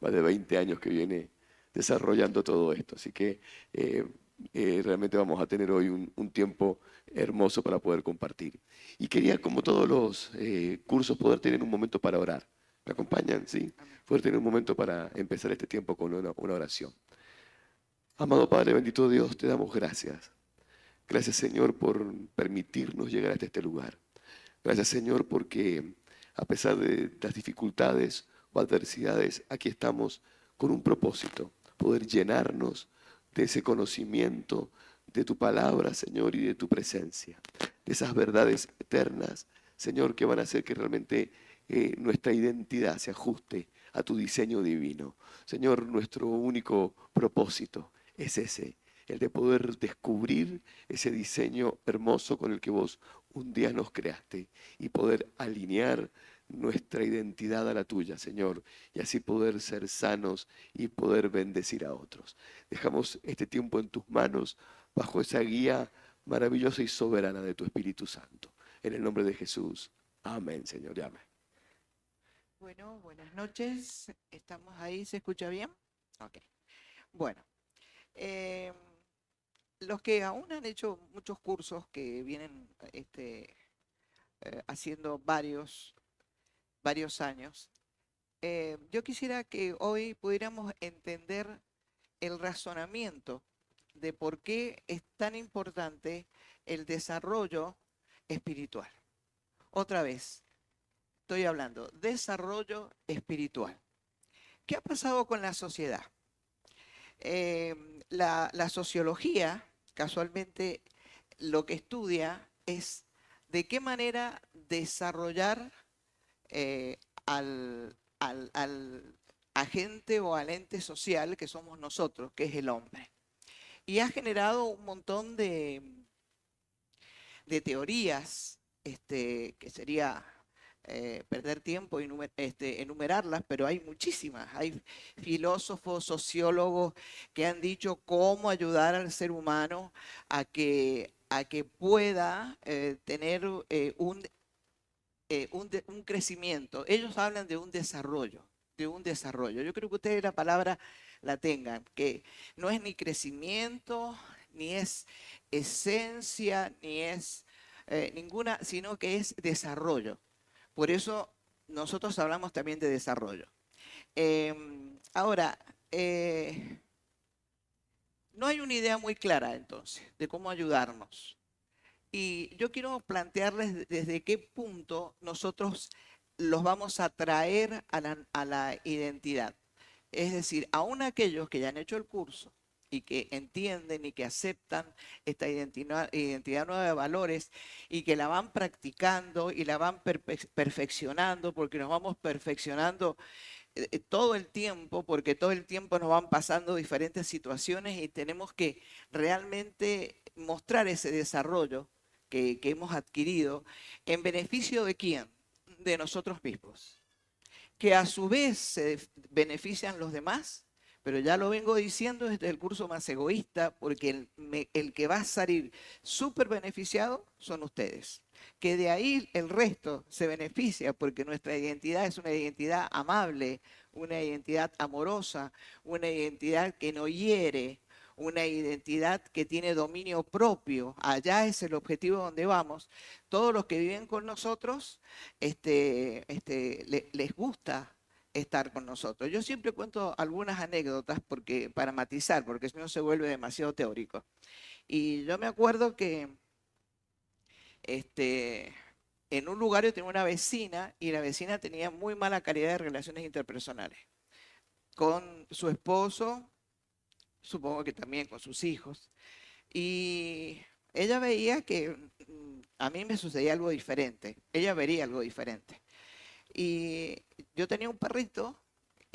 más de 20 años que viene desarrollando todo esto. Así que realmente vamos a tener hoy un tiempo hermoso para poder compartir. Y quería, como todos los cursos, poder tener un momento para orar. ¿Me acompañan? ¿Sí? Amén. Poder tener un momento para empezar este tiempo con una oración. Amado Padre, bendito Dios, te damos gracias. Gracias, Señor, por permitirnos llegar hasta este lugar. Gracias, Señor, porque a pesar de las dificultades o adversidades, aquí estamos con un propósito, poder llenarnos de ese conocimiento de tu palabra, Señor, y de tu presencia, de esas verdades eternas, Señor, que van a hacer que realmente nuestra identidad se ajuste a tu diseño divino. Señor, nuestro único propósito es ese, el de poder descubrir ese diseño hermoso con el que vos un día nos creaste y poder alinear nuestra identidad a la tuya, Señor, y así poder ser sanos y poder bendecir a otros. Dejamos este tiempo en tus manos bajo esa guía maravillosa y soberana de tu Espíritu Santo. En el nombre de Jesús. Amén, Señor. Y amén. Bueno, buenas noches. ¿Estamos ahí? ¿Se escucha bien? Ok. Bueno, eh, los que aún han hecho muchos cursos que vienen haciendo varios años, yo quisiera que hoy pudiéramos entender el razonamiento de por qué es tan importante el desarrollo espiritual. Otra vez, estoy hablando, desarrollo espiritual. ¿Qué ha pasado con la sociedad? La sociología, casualmente, lo que estudia es de qué manera desarrollar eh, al agente o al ente social que somos nosotros, que es el hombre. Y ha generado un montón de teorías, que sería perder tiempo enumerarlas, pero hay muchísimas. Hay filósofos, sociólogos que han dicho cómo ayudar al ser humano a que pueda tener un crecimiento. Ellos hablan de un desarrollo, de un desarrollo. Yo creo que ustedes la palabra la tengan, que no es ni crecimiento, ni es esencia, ni es ninguna, sino que es desarrollo. Por eso nosotros hablamos también de desarrollo. Ahora, no hay una idea muy clara entonces de cómo ayudarnos. Y yo quiero plantearles desde qué punto nosotros los vamos a traer a la identidad. Es decir, aún aquellos que ya han hecho el curso y que entienden y que aceptan esta identidad nueva de valores y que la van practicando y la van perfeccionando, porque nos vamos perfeccionando todo el tiempo, porque todo el tiempo nos van pasando diferentes situaciones y tenemos que realmente mostrar ese desarrollo que hemos adquirido en beneficio de quién? De nosotros mismos, que a su vez se benefician los demás, pero ya lo vengo diciendo desde el curso más egoísta, porque el que va a salir súper beneficiado son ustedes. Que de ahí el resto se beneficia, porque nuestra identidad es una identidad amable, una identidad amorosa, una identidad que no hiere, una identidad que tiene dominio propio. Allá es el objetivo donde vamos. Todos los que viven con nosotros les gusta estar con nosotros. Yo siempre cuento algunas anécdotas para matizar, porque si no se vuelve demasiado teórico. Y yo me acuerdo que este, en un lugar yo tenía una vecina y la vecina tenía muy mala calidad de relaciones interpersonales con su esposo, supongo que también con sus hijos. Y ella veía que a mí me sucedía algo diferente. Ella vería algo diferente. Y yo tenía un perrito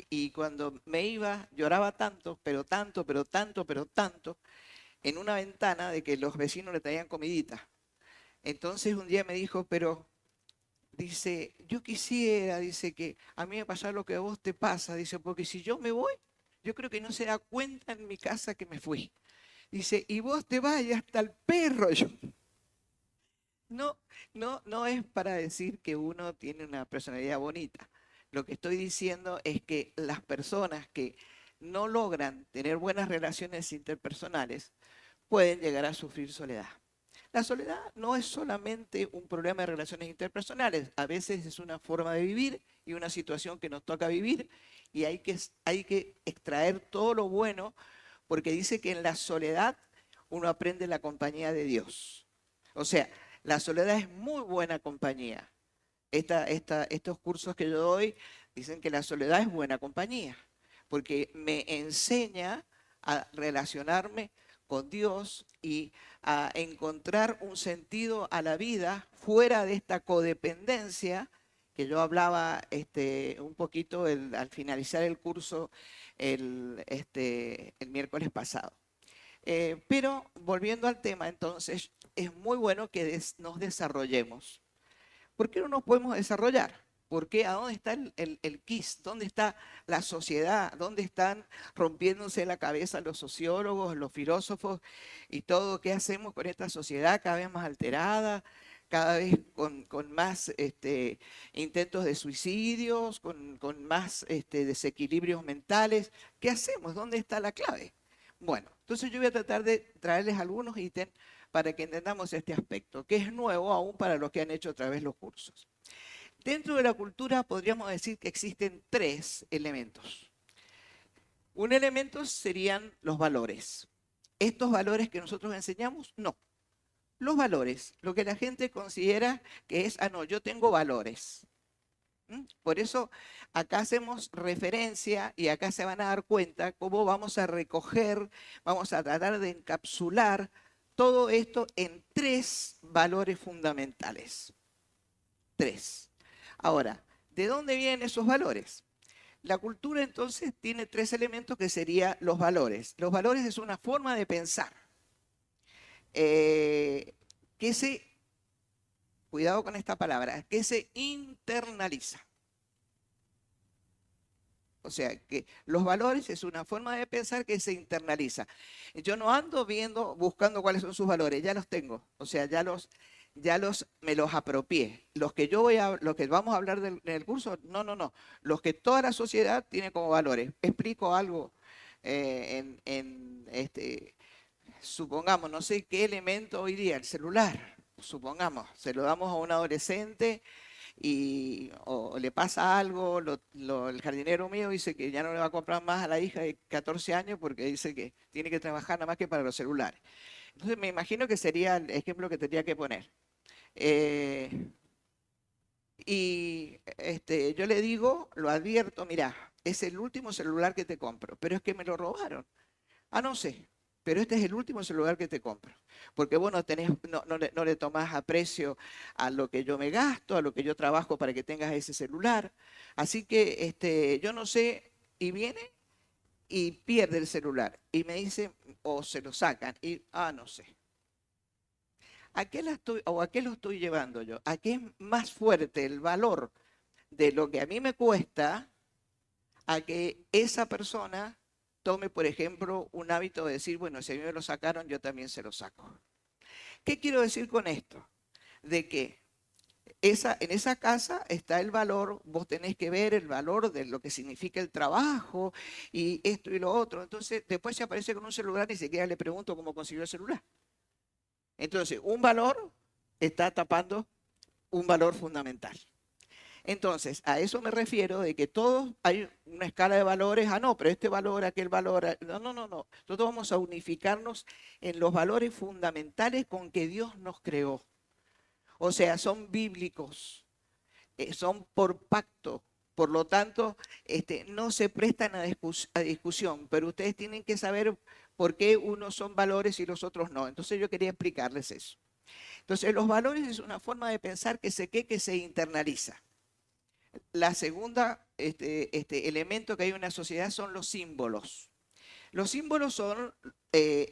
y cuando me iba lloraba tanto, pero tanto, pero tanto, pero tanto, en una ventana de que los vecinos le traían comidita. Entonces un día me dijo, pero dice, yo quisiera, dice que a mí me pasa lo que a vos te pasa, dice, porque si yo me voy, yo creo que no se da cuenta en mi casa que me fui. Dice, y vos te vas y hasta el perro. Yo, no, no es para decir que uno tiene una personalidad bonita. Lo que estoy diciendo es que las personas que no logran tener buenas relaciones interpersonales pueden llegar a sufrir soledad. La soledad no es solamente un problema de relaciones interpersonales, a veces es una forma de vivir y una situación que nos toca vivir y hay que extraer todo lo bueno porque dice que en la soledad uno aprende la compañía de Dios. O sea, la soledad es muy buena compañía. Estos cursos que yo doy dicen que la soledad es buena compañía, porque me enseña a relacionarme con Dios y a encontrar un sentido a la vida fuera de esta codependencia que yo hablaba un poquito al finalizar el curso el miércoles pasado. Pero volviendo al tema, entonces, es muy bueno que nos desarrollemos. ¿Por qué no nos podemos desarrollar? ¿Por qué? ¿A dónde está el quiz? ¿Dónde está la sociedad? ¿Dónde están rompiéndose la cabeza los sociólogos, los filósofos y todo? ¿Qué hacemos con esta sociedad cada vez más alterada, cada vez con más intentos de suicidios, con más desequilibrios mentales? ¿Qué hacemos? ¿Dónde está la clave? Bueno, entonces yo voy a tratar de traerles algunos ítems para que entendamos este aspecto, que es nuevo aún para los que han hecho otra vez los cursos. Dentro de la cultura podríamos decir que existen tres elementos. Un elemento serían los valores. Estos valores que nosotros enseñamos, no. Los valores, lo que la gente considera que es, no, yo tengo valores. Por eso acá hacemos referencia y acá se van a dar cuenta cómo vamos a recoger, vamos a tratar de encapsular todo esto en tres valores fundamentales. Tres. Ahora, ¿de dónde vienen esos valores? La cultura entonces tiene tres elementos que serían los valores. Los valores es una forma de pensar que cuidado con esta palabra, que se internaliza. O sea, que los valores es una forma de pensar que se internaliza. Yo no ando buscando cuáles son sus valores, ya los tengo. O sea, me los apropié. Los que vamos a hablar en el curso, no. Los que toda la sociedad tiene como valores. Explico algo supongamos, no sé qué elemento hoy día, el celular. Supongamos, se lo damos a un adolescente o le pasa algo, el jardinero mío dice que ya no le va a comprar más a la hija de 14 años porque dice que tiene que trabajar nada más que para los celulares. Entonces me imagino que sería el ejemplo que tendría que poner. Yo le digo, lo advierto, mira, es el último celular que te compro, pero es que me lo robaron. No sé, pero este es el último celular que te compro. Porque vos no le tomás aprecio a lo que yo me gasto, a lo que yo trabajo para que tengas ese celular. Así que yo no sé, y viene y pierde el celular. Y me dice, o se lo sacan, y no sé. ¿A qué lo estoy llevando yo? ¿A qué es más fuerte el valor de lo que a mí me cuesta a que esa persona tome, por ejemplo, un hábito de decir, bueno, si a mí me lo sacaron, yo también se lo saco? ¿Qué quiero decir con esto? De que en esa casa está el valor, vos tenés que ver el valor de lo que significa el trabajo y esto y lo otro. Entonces, después se aparece con un celular y ni siquiera le pregunto cómo consiguió el celular. Entonces, un valor está tapando un valor fundamental. Entonces, a eso me refiero de que todos hay una escala de valores, no, pero este valor, aquel valor, no. Nosotros vamos a unificarnos en los valores fundamentales con que Dios nos creó. O sea, son bíblicos, son por pacto. Por lo tanto, no se prestan a discusión, pero ustedes tienen que saber por qué unos son valores y los otros no. Entonces yo quería explicarles eso. Entonces, los valores es una forma de pensar que se internaliza. La segunda elemento que hay en una sociedad son los símbolos. Los símbolos son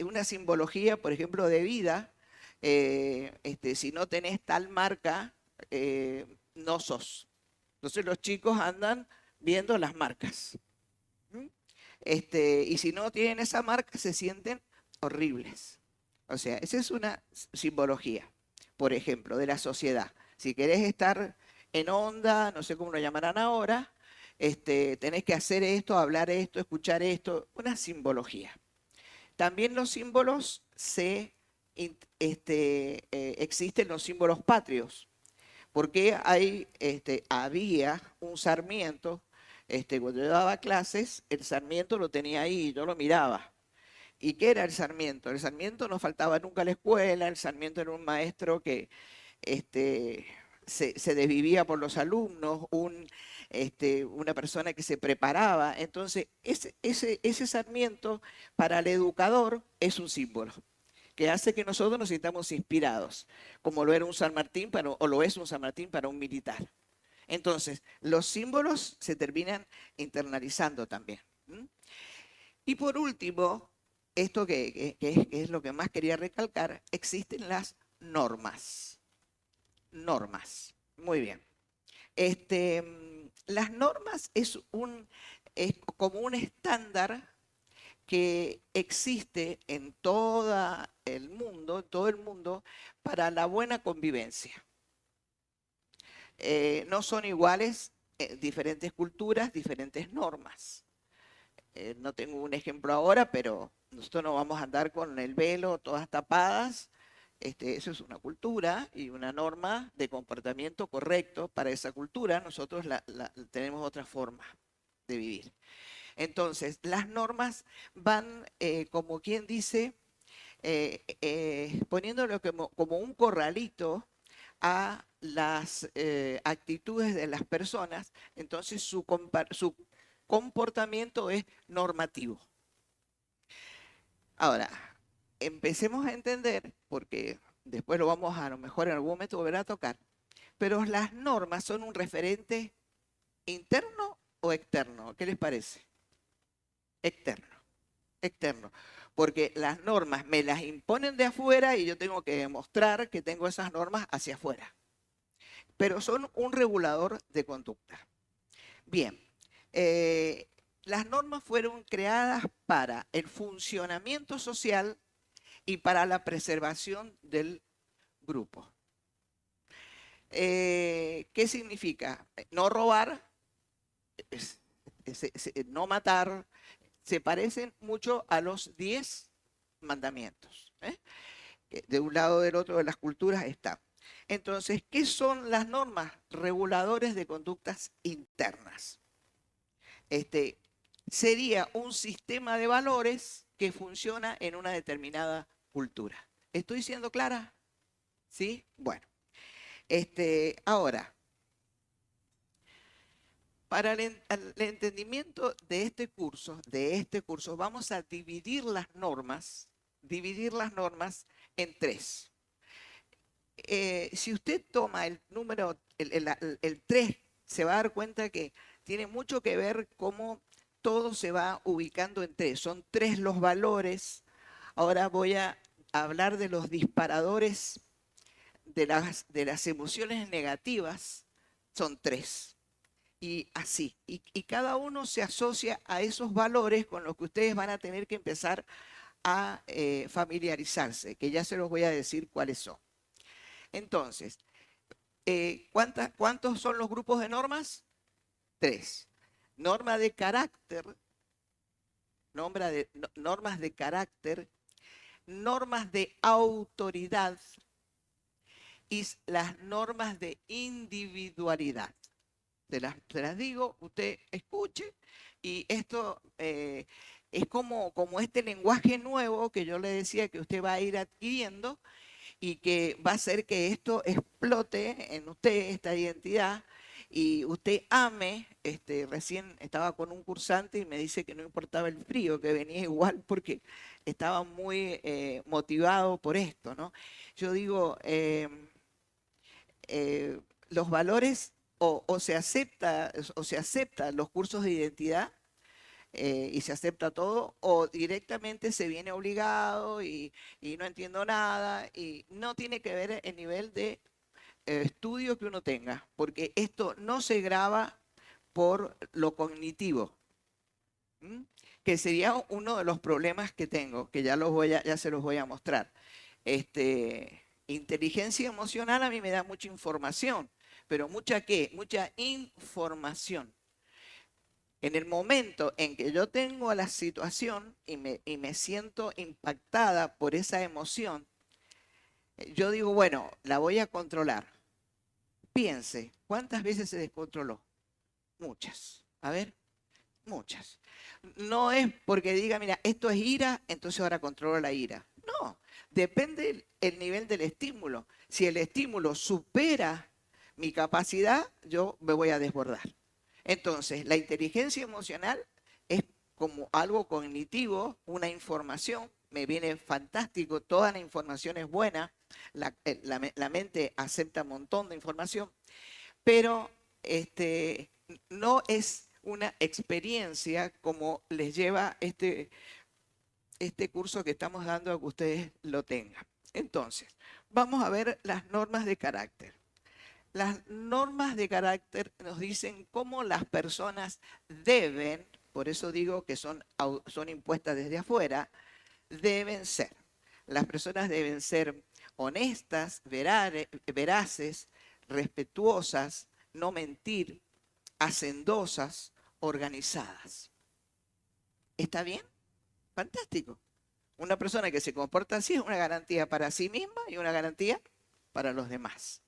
una simbología, por ejemplo, de vida. Si no tenés tal marca, no sos. Entonces los chicos andan viendo las marcas. Y si no tienen esa marca, se sienten horribles. O sea, esa es una simbología, por ejemplo, de la sociedad. Si querés estar en onda, no sé cómo lo llamarán ahora, tenés que hacer esto, hablar esto, escuchar esto, una simbología. También los símbolos existen los símbolos patrios, porque había un Sarmiento, cuando yo daba clases, el Sarmiento lo tenía ahí, yo lo miraba. ¿Y qué era el Sarmiento? El Sarmiento no faltaba nunca a la escuela, el Sarmiento era un maestro que este, se desvivía por los alumnos, una persona que se preparaba. Entonces, ese Sarmiento para el educador es un símbolo que hace que nosotros nos sintamos inspirados, como lo era un San Martín o lo es un San Martín para un militar. Entonces, los símbolos se terminan internalizando también. ¿Mm? Y por último, esto que es lo que más quería recalcar, existen las normas. Normas. Muy bien. Las normas es como un estándar que existe en todo el mundo, para la buena convivencia. No son iguales diferentes culturas, diferentes normas. No tengo un ejemplo ahora, pero nosotros no vamos a andar con el velo todas tapadas. Eso es una cultura y una norma de comportamiento correcto para esa cultura. Nosotros tenemos otra forma de vivir. Entonces, las normas van, como quien dice, poniéndolo como un corralito a las actitudes de las personas. Entonces, su comportamiento es normativo. Ahora, empecemos a entender, porque después lo vamos a lo mejor en algún momento volver a tocar, pero las normas son un referente interno o externo. ¿Qué les parece? Externo, externo. Porque las normas me las imponen de afuera y yo tengo que demostrar que tengo esas normas hacia afuera. Pero son un regulador de conducta. Bien, las normas fueron creadas para el funcionamiento social y para la preservación del grupo. ¿Qué significa? No robar, no matar. Se parecen mucho a los 10 mandamientos. De un lado o del otro de las culturas está. Entonces, ¿qué son las normas? Reguladores de conductas internas. Sería un sistema de valores que funciona en una determinada cultura. ¿Estoy siendo clara? ¿Sí? Bueno. Ahora, para el entendimiento de este curso, vamos a dividir las normas en 3. Si usted toma el número, el 3, se va a dar cuenta que tiene mucho que ver cómo todo se va ubicando en 3. Son 3 los valores. Ahora voy a hablar de los disparadores de las emociones negativas. Son 3. Y así. Y cada uno se asocia a esos valores con los que ustedes van a tener que empezar a familiarizarse, que ya se los voy a decir cuáles son. Entonces, ¿cuántos son los grupos de normas? 3. Norma de carácter, normas de carácter, normas de autoridad y las normas de individualidad. Se las digo, usted escuche, y esto es como este lenguaje nuevo que yo le decía que usted va a ir adquiriendo y que va a hacer que esto explote en usted, esta identidad, y usted ame. Recién estaba con un cursante y me dice que no importaba el frío, que venía igual porque estaba muy motivado por esto, ¿no? Yo digo, los valores o se acepta los cursos de identidad y se acepta todo, o directamente se viene obligado y no entiendo nada, y no tiene que ver el nivel de estudio que uno tenga, porque esto no se graba por lo cognitivo, que sería uno de los problemas que tengo, que ya se los voy a mostrar. Inteligencia emocional a mí me da mucha información, pero ¿mucha qué? Mucha información. En el momento en que yo tengo la situación y me siento impactada por esa emoción, yo digo, bueno, la voy a controlar. Piense, ¿cuántas veces se descontroló? Muchas. A ver, muchas. No es porque diga, mira, esto es ira, entonces ahora controlo la ira. No, depende el nivel del estímulo. Si el estímulo supera mi capacidad, yo me voy a desbordar. Entonces, la inteligencia emocional es como algo cognitivo, una información, me viene fantástico, toda la información es buena, la mente acepta un montón de información, pero no es una experiencia como les lleva este curso que estamos dando a que ustedes lo tengan. Entonces, vamos a ver las normas de carácter. Las normas de carácter nos dicen cómo las personas deben, por eso digo que son impuestas desde afuera, deben ser. Las personas deben ser honestas, veraces, respetuosas, no mentir, hacendosas, organizadas. ¿Está bien? Fantástico. Una persona que se comporta así es una garantía para sí misma y una garantía para los demás.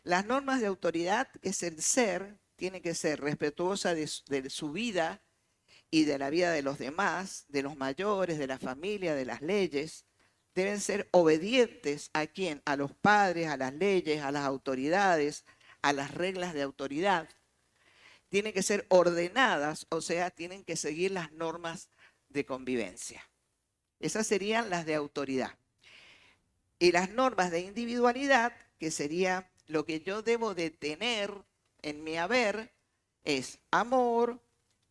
Las normas de autoridad es el ser, tiene que ser respetuosa de su vida y de la vida de los demás, de los mayores, de la familia, de las leyes. Deben ser obedientes a quién, a los padres, a las leyes, a las autoridades, a las reglas de autoridad. Tienen que ser ordenadas, o sea, tienen que seguir las normas de convivencia. Esas serían las de autoridad. Y las normas de individualidad, que sería lo que yo debo de tener en mi haber, es amor,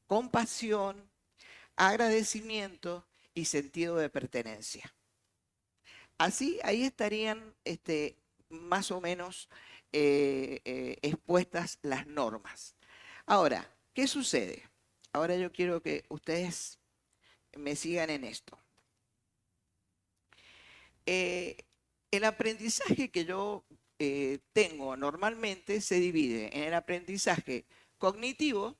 compasión, agradecimiento y sentido de pertenencia. Así, ahí estarían más o menos expuestas las normas. Ahora, ¿qué sucede? Ahora yo quiero que ustedes me sigan en esto. El aprendizaje que yo tengo normalmente se divide en el aprendizaje cognitivo,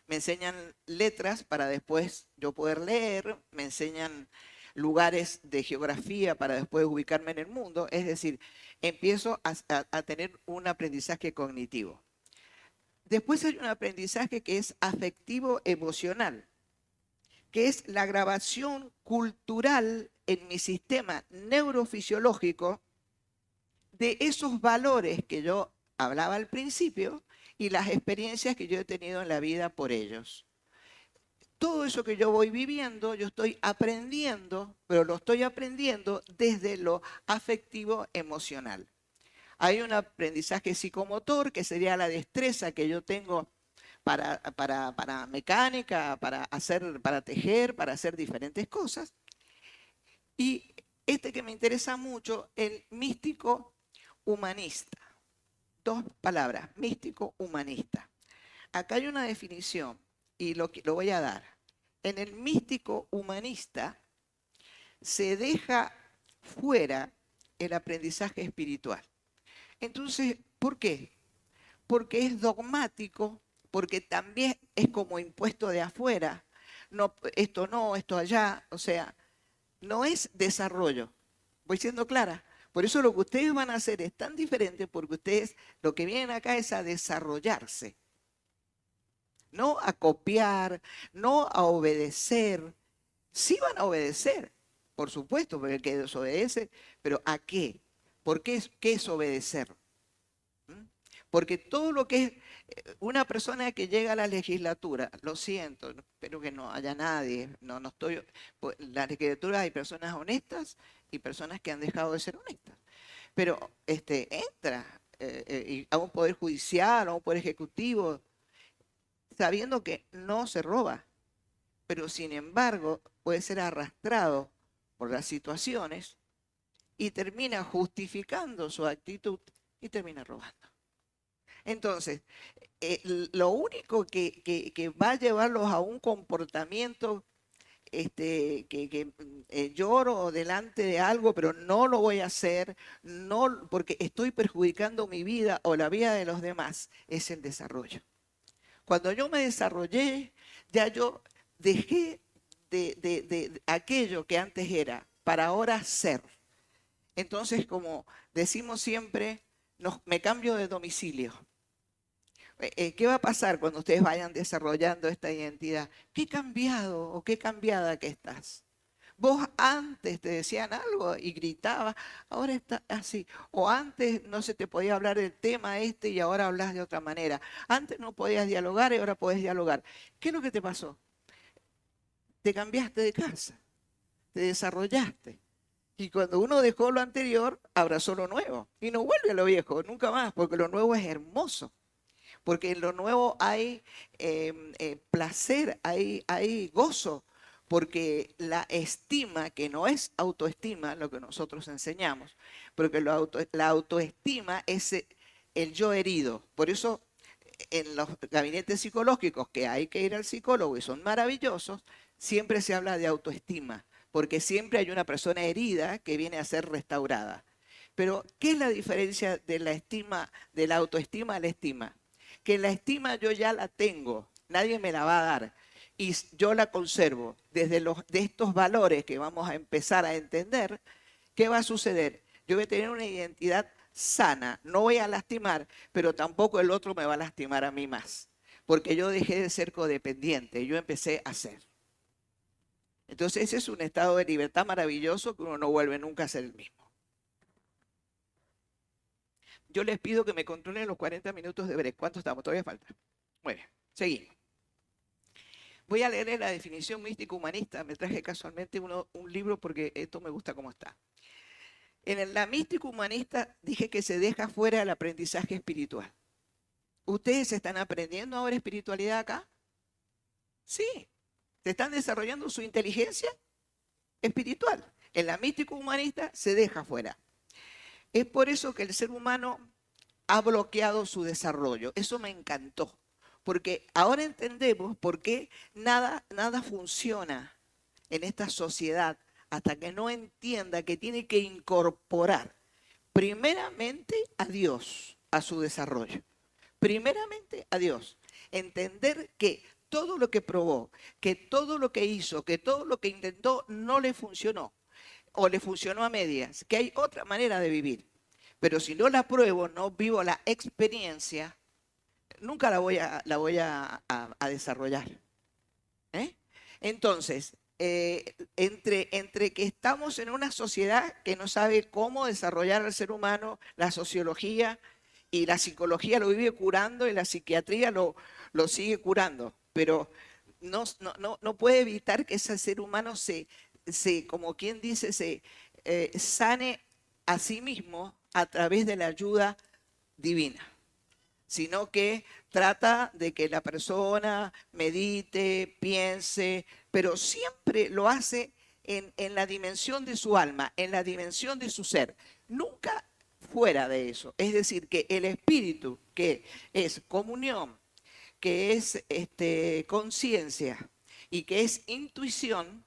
me enseñan letras para después yo poder leer, me enseñan lugares de geografía para después ubicarme en el mundo, es decir, empiezo a tener un aprendizaje cognitivo. Después hay un aprendizaje que es afectivo emocional, que es la grabación cultural en mi sistema neurofisiológico de esos valores que yo hablaba al principio y las experiencias que yo he tenido en la vida por ellos. Todo eso que yo voy viviendo, yo estoy aprendiendo, pero lo estoy aprendiendo desde lo afectivo emocional. Hay un aprendizaje psicomotor, que sería la destreza que yo tengo para mecánica, para tejer, para hacer diferentes cosas. Y que me interesa mucho, el místico humanista. Dos palabras, místico humanista. Acá hay una definición y lo voy a dar. En el místico humanista se deja fuera el aprendizaje espiritual. Entonces, ¿por qué? Porque es dogmático, porque también es como impuesto de afuera. No, esto allá, o sea, no es desarrollo. Voy siendo clara. Por eso lo que ustedes van a hacer es tan diferente, porque ustedes lo que vienen acá es a desarrollarse. No a copiar, no a obedecer. Sí van a obedecer, por supuesto, porque el que desobedece, pero ¿a qué? ¿Por qué es obedecer? Porque todo lo que es una persona que llega a la legislatura, lo siento, espero que no haya nadie, no estoy, en la legislatura hay personas honestas y personas que han dejado de ser honestas, pero entra a un poder judicial, a un poder ejecutivo, sabiendo que no se roba, pero sin embargo puede ser arrastrado por las situaciones y termina justificando su actitud y termina robando. Entonces, lo único que va a llevarlos a un comportamiento lloro delante de algo, pero no lo voy a hacer, no, porque estoy perjudicando mi vida o la vida de los demás, es el desarrollo. Cuando yo me desarrollé, Ya yo dejé de aquello que antes era para ahora ser. Entonces, como decimos siempre, me cambio de domicilio. ¿Qué va a pasar cuando ustedes vayan desarrollando esta identidad? ¿Qué cambiado o qué cambiada que estás? Vos antes te decían algo y gritabas, ahora está así. O antes no se te podía hablar del tema este y ahora hablas de otra manera. Antes no podías dialogar y ahora podés dialogar. ¿Qué es lo que te pasó? Te cambiaste de casa, te desarrollaste. Y cuando uno dejó lo anterior, abrazó lo nuevo. Y no vuelve a lo viejo, nunca más, porque lo nuevo es hermoso. Porque en lo nuevo hay placer, hay gozo, porque la estima, que no es autoestima, lo que nosotros enseñamos, porque la autoestima es el yo herido. Por eso en los gabinetes psicológicos, que hay que ir al psicólogo y son maravillosos, siempre se habla de autoestima, porque siempre hay una persona herida que viene a ser restaurada. Pero, ¿qué es la diferencia de la estima, de la autoestima a la estima? Que la estima yo ya la tengo, nadie me la va a dar y yo la conservo de estos valores que vamos a empezar a entender. ¿Qué va a suceder? Yo voy a tener una identidad sana, no voy a lastimar, pero tampoco el otro me va a lastimar a mí más, porque yo dejé de ser codependiente, yo empecé a ser. Entonces ese es un estado de libertad maravilloso que uno no vuelve nunca a ser el mismo. Yo les pido que me controlen los 40 minutos de break. ¿Cuánto estamos? Todavía falta. Muy bien, seguimos. Voy a leer la definición místico-humanista. Me traje casualmente un libro porque esto me gusta cómo está. En la místico-humanista dije que se deja fuera el aprendizaje espiritual. ¿Ustedes están aprendiendo ahora espiritualidad acá? Sí. ¿Se están desarrollando su inteligencia espiritual? En la místico-humanista se deja fuera. Es por eso que el ser humano ha bloqueado su desarrollo. Eso me encantó, porque ahora entendemos por qué nada funciona en esta sociedad hasta que no entienda que tiene que incorporar primeramente a Dios a su desarrollo. Primeramente a Dios. Entender que todo lo que probó, que todo lo que hizo, que todo lo que intentó no le funcionó o le funcionó a medias, que hay otra manera de vivir. Pero si no la pruebo, no vivo la experiencia, nunca la voy a desarrollar. ¿Eh? Entonces, entre que estamos en una sociedad que no sabe cómo desarrollar al ser humano, la sociología y la psicología lo vive curando y la psiquiatría lo sigue curando, pero no puede evitar que ese ser humano como quien dice, se sane a sí mismo a través de la ayuda divina, sino que trata de que la persona medite, piense, pero siempre lo hace en la dimensión de su alma, en la dimensión de su ser, nunca fuera de eso. Es decir, que el espíritu, que es comunión, que es conciencia y que es intuición,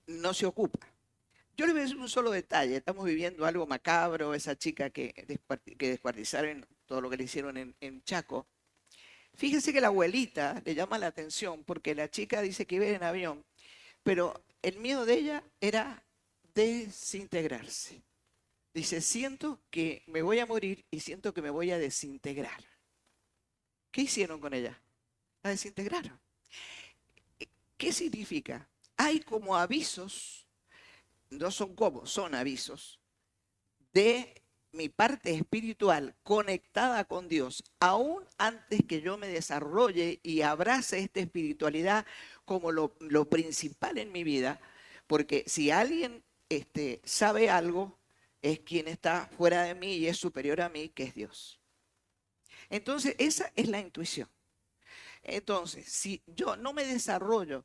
no se ocupa. Yo les voy a decir un solo detalle. Estamos viviendo algo macabro, esa chica que descuartizaron todo lo que le hicieron en Chaco. Fíjense que la abuelita le llama la atención porque la chica dice que iba en avión, pero el miedo de ella era desintegrarse. Dice, siento que me voy a morir y siento que me voy a desintegrar. ¿Qué hicieron con ella? La desintegraron. ¿Qué significa? Hay como avisos, no son como, son avisos de mi parte espiritual conectada con Dios, aún antes que yo me desarrolle y abrace esta espiritualidad como lo principal en mi vida, porque si alguien sabe algo, es quien está fuera de mí y es superior a mí, que es Dios. Entonces, esa es la intuición. Entonces, si yo no me desarrollo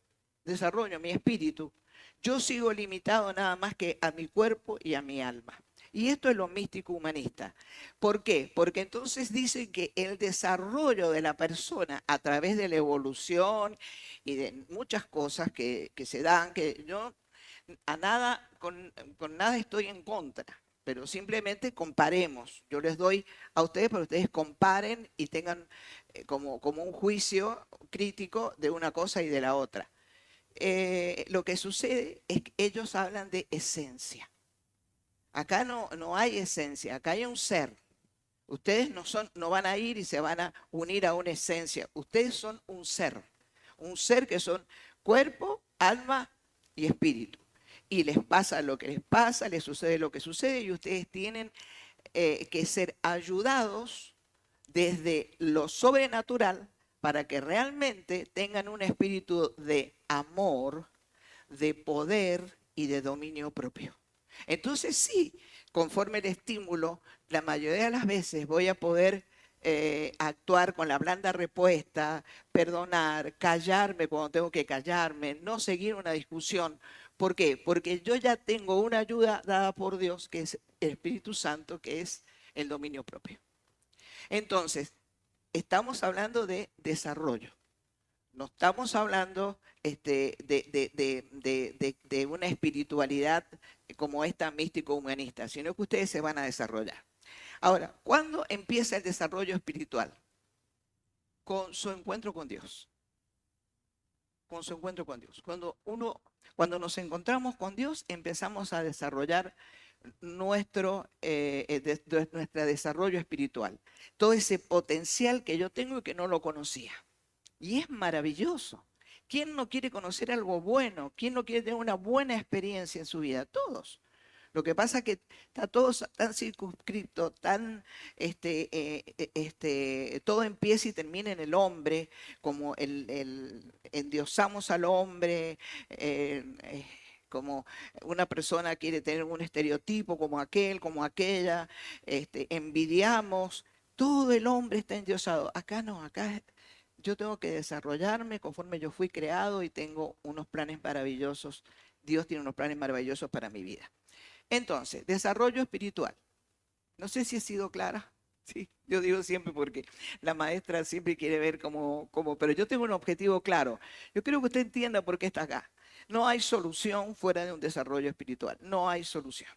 mi espíritu, yo sigo limitado nada más que a mi cuerpo y a mi alma. Y esto es lo místico humanista. ¿Por qué? Porque entonces dicen que el desarrollo de la persona a través de la evolución y de muchas cosas que se dan, que yo con nada estoy en contra. pero simplemente comparemos. Yo les doy a ustedes para que ustedes comparen y tengan como un juicio crítico de una cosa y de la otra. Lo que sucede es que ellos hablan de esencia. Acá no hay esencia, acá hay un ser. Ustedes no van a ir y se van a unir a una esencia. Ustedes son un ser que son cuerpo, alma y espíritu. Y les pasa lo que les pasa, les sucede lo que sucede y ustedes tienen que ser ayudados desde lo sobrenatural para que realmente tengan un espíritu de amor, de poder y de dominio propio. Entonces sí, conforme el estímulo, la mayoría de las veces voy a poder actuar con la blanda respuesta, perdonar, callarme cuando tengo que callarme, no seguir una discusión. ¿Por qué? Porque yo ya tengo una ayuda dada por Dios, que es el Espíritu Santo, que es el dominio propio. Entonces, estamos hablando de desarrollo. No estamos hablando de una espiritualidad como esta místico-humanista, sino que ustedes se van a desarrollar. Ahora, ¿cuándo empieza el desarrollo espiritual? Con su encuentro con Dios. Con su encuentro con Dios. Cuando nos encontramos con Dios, empezamos a desarrollar nuestro desarrollo espiritual. Todo ese potencial que yo tengo y que no lo conocía. Y es maravilloso. ¿Quién no quiere conocer algo bueno? ¿Quién no quiere tener una buena experiencia en su vida? Todos. Lo que pasa es que está todo tan circunscrito, todo empieza y termina en el hombre, como endiosamos al hombre, como una persona quiere tener un estereotipo como aquel, como aquella, envidiamos. Todo el hombre está endiosado. Acá no, acá yo tengo que desarrollarme conforme yo fui creado y tengo unos planes maravillosos. Dios tiene unos planes maravillosos para mi vida. Entonces, desarrollo espiritual. No sé si he sido clara. Sí, yo digo siempre porque la maestra siempre quiere ver pero yo tengo un objetivo claro. Yo quiero que usted entienda por qué está acá. No hay solución fuera de un desarrollo espiritual. No hay solución.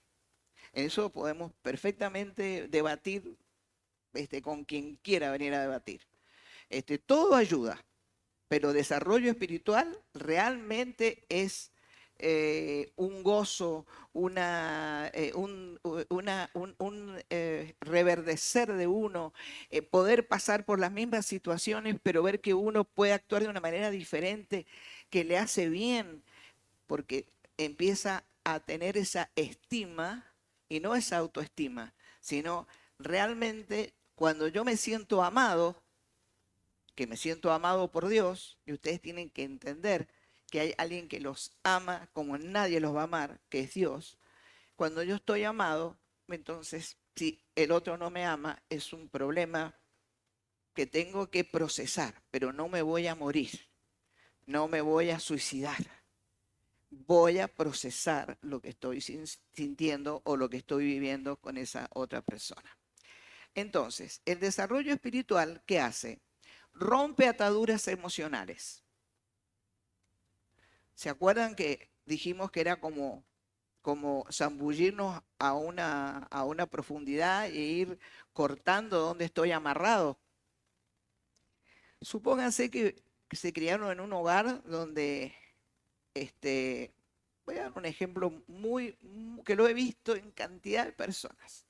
En eso podemos perfectamente debatir con quien quiera venir a debatir. Todo ayuda, pero desarrollo espiritual realmente es un gozo, un reverdecer de uno, poder pasar por las mismas situaciones, pero ver que uno puede actuar de una manera diferente, que le hace bien, porque empieza a tener esa estima, y no esa autoestima, sino realmente cuando yo me siento amado, que me siento amado por Dios, y ustedes tienen que entender que hay alguien que los ama como nadie los va a amar, que es Dios. Cuando yo estoy amado, entonces si el otro no me ama, es un problema que tengo que procesar, pero no me voy a morir, no me voy a suicidar. Voy a procesar lo que estoy sintiendo o lo que estoy viviendo con esa otra persona. Entonces, el desarrollo espiritual, ¿qué hace? Rompe ataduras emocionales. ¿Se acuerdan que dijimos que era como zambullirnos a una profundidad e ir cortando donde estoy amarrado? Supónganse que se criaron en un hogar donde, voy a dar un ejemplo que lo he visto en cantidad de personas.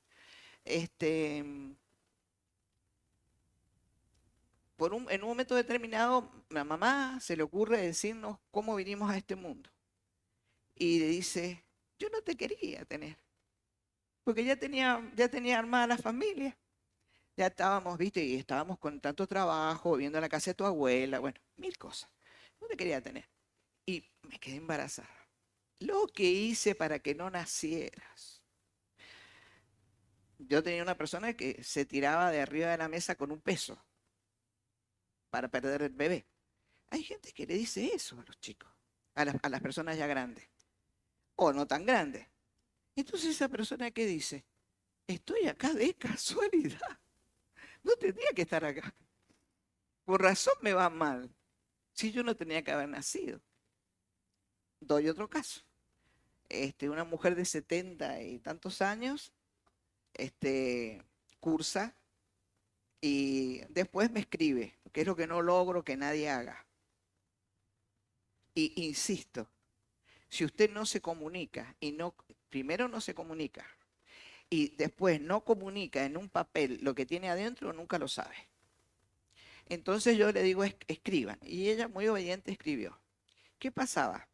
En un momento determinado, la mamá se le ocurre decirnos cómo vinimos a este mundo. Y le dice, yo no te quería tener, porque ya tenía armada la familia. Ya estábamos, viste, y estábamos con tanto trabajo, viendo la casa de tu abuela, bueno, mil cosas. No te quería tener. Y me quedé embarazada. Lo que hice para que no nacieras. Yo tenía una persona que se tiraba de arriba de la mesa con un peso para perder el bebé. Hay gente que le dice eso a los chicos, a las personas ya grandes, o no tan grandes. Entonces esa persona que dice, estoy acá de casualidad, no tendría que estar acá. Por razón me va mal, si yo no tenía que haber nacido. Doy otro caso. Una mujer de 70 y tantos años cursa y después me escribe, que es lo que no logro que nadie haga. Y insisto, si usted no se comunica y no, primero no se comunica y después no comunica en un papel lo que tiene adentro, nunca lo sabe. Entonces yo le digo, escriban. Y ella muy obediente escribió. ¿Qué pasaba?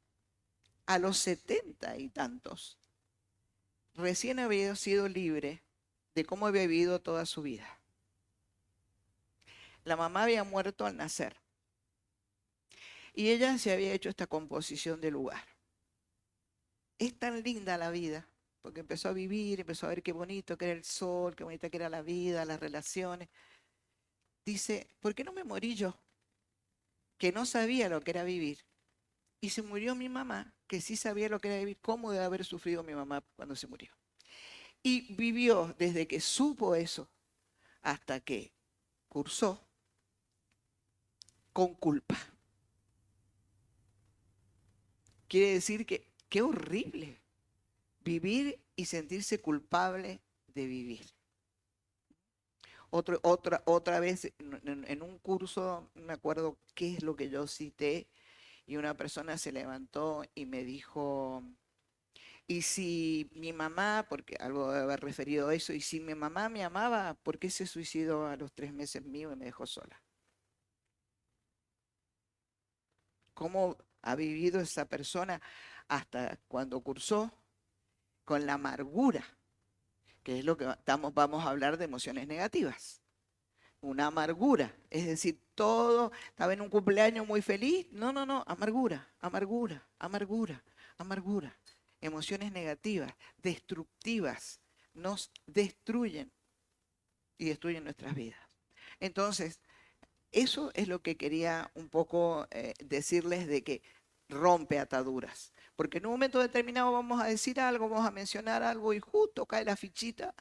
A los 70 y tantos, recién había sido libre de cómo había vivido toda su vida. La mamá había muerto al nacer y ella se había hecho esta composición de lugar. Es tan linda la vida, porque empezó a vivir, empezó a ver qué bonito que era el sol, qué bonita que era la vida, las relaciones. Dice, ¿por qué no me morí yo? Que no sabía lo que era vivir. Y se murió mi mamá, que sí sabía lo que era vivir, cómo debe haber sufrido mi mamá cuando se murió. Y vivió desde que supo eso hasta que cursó con culpa. Quiere decir que qué horrible vivir y sentirse culpable de vivir. Otra vez en un curso, no me acuerdo qué es lo que yo cité, y una persona se levantó y me dijo, y si mi mamá, porque algo debe haber referido a eso, y si mi mamá me amaba, ¿por qué se suicidó a los 3 meses mío y me dejó sola? ¿Cómo ha vivido esa persona hasta cuando cursó con la amargura, que es lo que vamos a hablar de emociones negativas? Una amargura, es decir, todo, estaba en un cumpleaños muy feliz, no, no, no, amargura, amargura, amargura, amargura, emociones negativas, destructivas, nos destruyen y destruyen nuestras vidas. Entonces, eso es lo que quería un poco decirles de que rompe ataduras. Porque en un momento determinado vamos a decir algo, vamos a mencionar algo y justo cae la fichita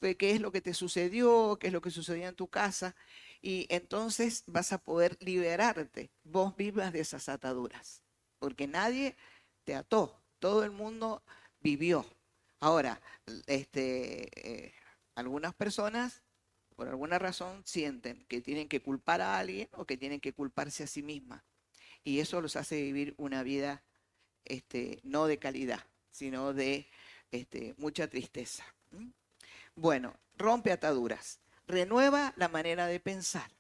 de qué es lo que te sucedió, qué es lo que sucedió en tu casa. Y entonces vas a poder liberarte vos mismas de esas ataduras. Porque nadie te ató, todo el mundo vivió. Ahora, algunas personas por alguna razón sienten que tienen que culpar a alguien o que tienen que culparse a sí mismas. Y eso los hace vivir una vida no de calidad, sino de mucha tristeza. ¿Mm? Bueno, rompe ataduras, renueva la manera de pensar.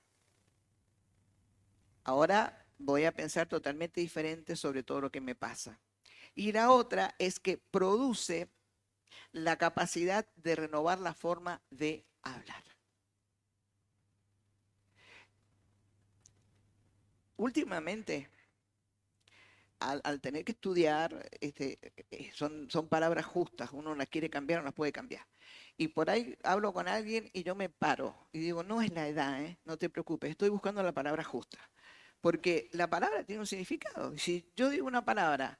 Ahora voy a pensar totalmente diferente sobre todo lo que me pasa. Y la otra es que produce la capacidad de renovar la forma de hablar. Últimamente, al tener que estudiar, son palabras justas, uno las quiere cambiar o las puede cambiar. Y por ahí hablo con alguien y yo me paro y digo, no es la edad, no te preocupes, estoy buscando la palabra justa. Porque la palabra tiene un significado. Si yo digo una palabra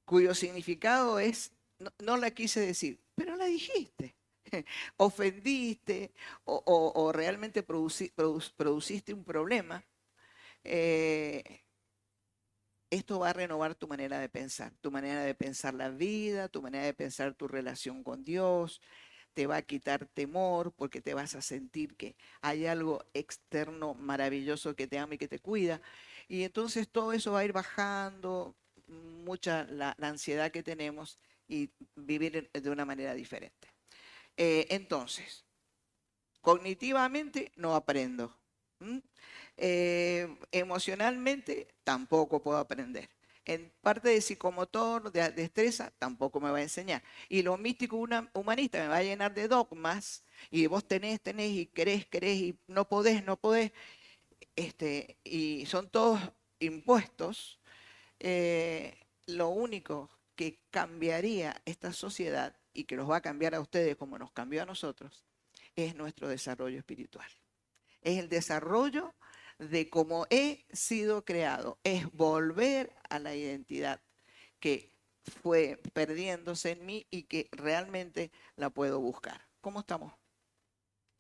cuyo significado es, no, no la quise decir, pero la dijiste, ofendiste o realmente produciste un problema, eh, esto va a renovar tu manera de pensar la vida, tu manera de pensar tu relación con Dios, te va a quitar temor porque te vas a sentir que hay algo externo maravilloso que te ama y que te cuida. Y entonces todo eso va a ir bajando mucha la ansiedad que tenemos y vivir de una manera diferente. Entonces, cognitivamente no aprendo. ¿Mm? Emocionalmente tampoco puedo aprender. En parte de psicomotor, de destreza, tampoco me va a enseñar. Y lo místico humanista me va a llenar de dogmas y vos tenés y querés y no podés, no podés. Y son todos impuestos. Lo único que cambiaría esta sociedad y que los va a cambiar a ustedes como nos cambió a nosotros es nuestro desarrollo espiritual. Es el desarrollo de cómo he sido creado. Es volver a la identidad que fue perdiéndose en mí y que realmente la puedo buscar. ¿Cómo estamos?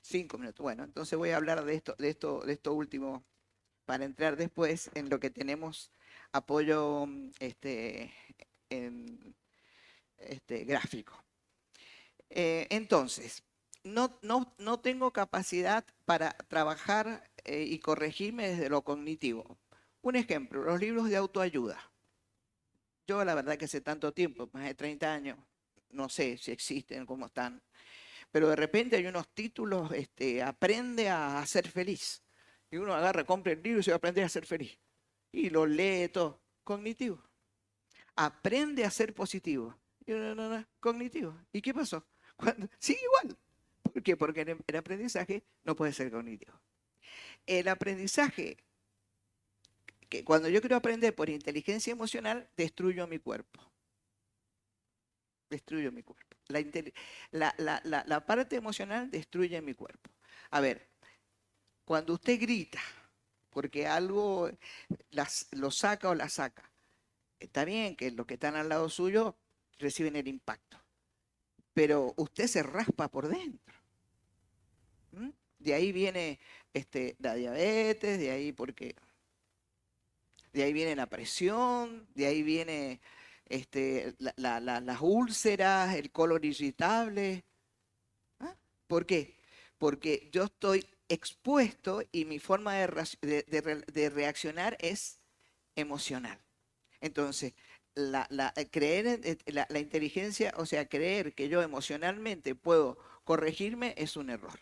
5 minutos. Bueno, entonces voy a hablar de esto último para entrar después en lo que tenemos apoyo en, gráfico. Entonces, no tengo capacidad para trabajar y corregirme desde lo cognitivo. Un ejemplo, los libros de autoayuda. Yo la verdad que hace tanto tiempo, más de 30 años, no sé si existen, cómo están, pero de repente hay unos títulos, aprende a ser feliz. Y uno agarra, compra el libro y se va a aprender a ser feliz. Y lo lee todo. Cognitivo. Aprende a ser positivo. Y cognitivo. ¿Y qué pasó? Sigue igual. ¿Por qué? Porque el aprendizaje no puede ser cognitivo. El aprendizaje, que cuando yo quiero aprender por inteligencia emocional, destruyo mi cuerpo. Destruyo mi cuerpo. La parte emocional destruye mi cuerpo. A ver, cuando usted grita porque algo lo saca o la saca, está bien que los que están al lado suyo reciben el impacto, pero usted se raspa por dentro. ¿Mm? De ahí viene la diabetes, de ahí viene la presión, de ahí viene las úlceras, el colon irritable. ¿Ah? ¿Por qué? Porque yo estoy expuesto y mi forma de reaccionar es emocional. Entonces, creer en la inteligencia, o sea, creer que yo emocionalmente puedo corregirme es un error.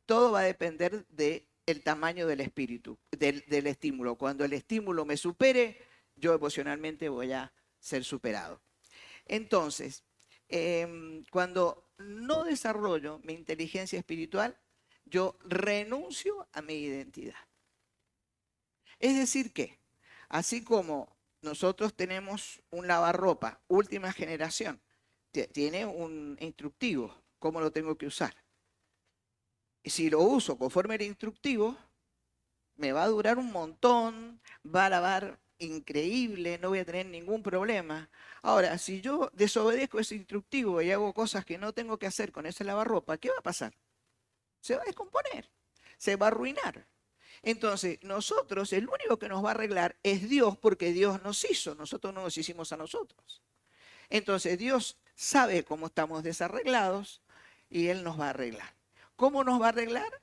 Todo va a depender del tamaño del espíritu, del estímulo. Cuando el estímulo me supere, yo emocionalmente voy a ser superado. Entonces, cuando no desarrollo mi inteligencia espiritual, yo renuncio a mi identidad. Es decir que, así como nosotros tenemos un lavarropa, última generación, tiene un instructivo, cómo lo tengo que usar. Si lo uso conforme el instructivo, me va a durar un montón, va a lavar increíble, no voy a tener ningún problema. Ahora, si yo desobedezco ese instructivo y hago cosas que no tengo que hacer con ese lavarropa, ¿qué va a pasar? Se va a descomponer, se va a arruinar. Entonces, nosotros, el único que nos va a arreglar es Dios, porque Dios nos hizo, nosotros no nos hicimos a nosotros. Entonces, Dios sabe cómo estamos desarreglados y Él nos va a arreglar. ¿Cómo nos va a arreglar?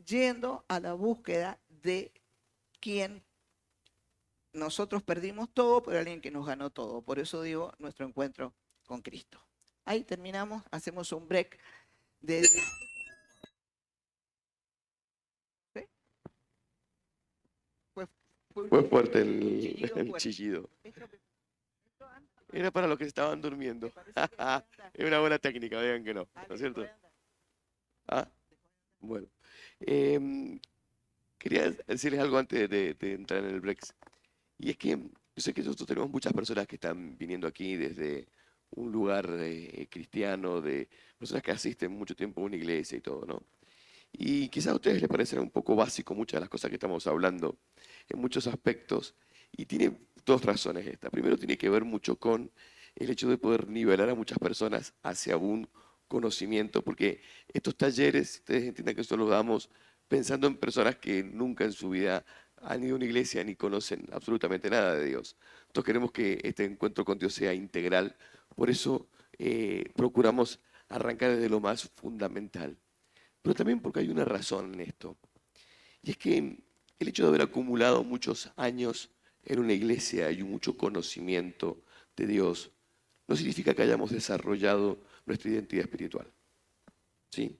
Yendo a la búsqueda de quien nosotros perdimos todo, pero alguien que nos ganó todo. Por eso digo nuestro encuentro con Cristo. Ahí terminamos, hacemos un break de... ¿Sí? Fue, Fue un fuerte chillido el fuerte. chillido. Esto Era para los que estaban me durmiendo. parece que dejó de andar. Es una buena técnica, vean que no, ¿no es Dejó cierto? de andar. Ah, bueno. Em, Quería decirles algo antes de entrar en el break. Y es que yo sé que nosotros tenemos muchas personas que están viniendo aquí desde un lugar cristiano, de personas que asisten mucho tiempo a una iglesia y todo, ¿no? Y quizás a ustedes les parecerá un poco básico muchas de las cosas que estamos hablando en muchos aspectos. Y tiene dos razones esta. Primero tiene que ver mucho con el hecho de poder nivelar a muchas personas hacia un conocimiento, porque estos talleres, ustedes entiendan que solo damos pensando en personas que nunca en su vida han ido a una iglesia ni conocen absolutamente nada de Dios. Nosotros queremos que este encuentro con Dios sea integral, por eso procuramos arrancar desde lo más fundamental. Pero también porque hay una razón en esto. Y es que el hecho de haber acumulado muchos años en una iglesia y mucho conocimiento de Dios no significa que hayamos desarrollado nuestra identidad espiritual. ¿Sí?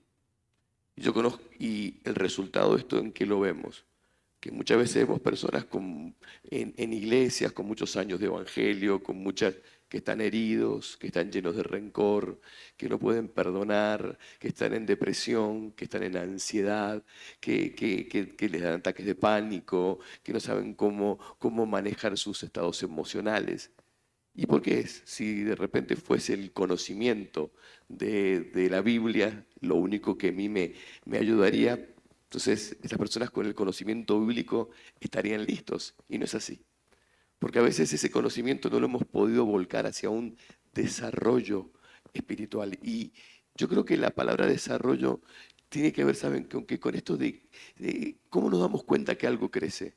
Y yo conozco, y el resultado de esto en que lo vemos, que muchas veces vemos personas en iglesias con muchos años de evangelio, con muchas que están heridos, que están llenos de rencor, que no pueden perdonar, que están en depresión, que están en ansiedad, que les dan ataques de pánico, que no saben cómo manejar sus estados emocionales. ¿Y por qué es? Si de repente fuese el conocimiento de la Biblia lo único que a mí me ayudaría, entonces estas personas con el conocimiento bíblico estarían listos. Y no es así. Porque a veces ese conocimiento no lo hemos podido volcar hacia un desarrollo espiritual. Y yo creo que la palabra desarrollo tiene que ver, ¿saben? Con esto de cómo nos damos cuenta que algo crece.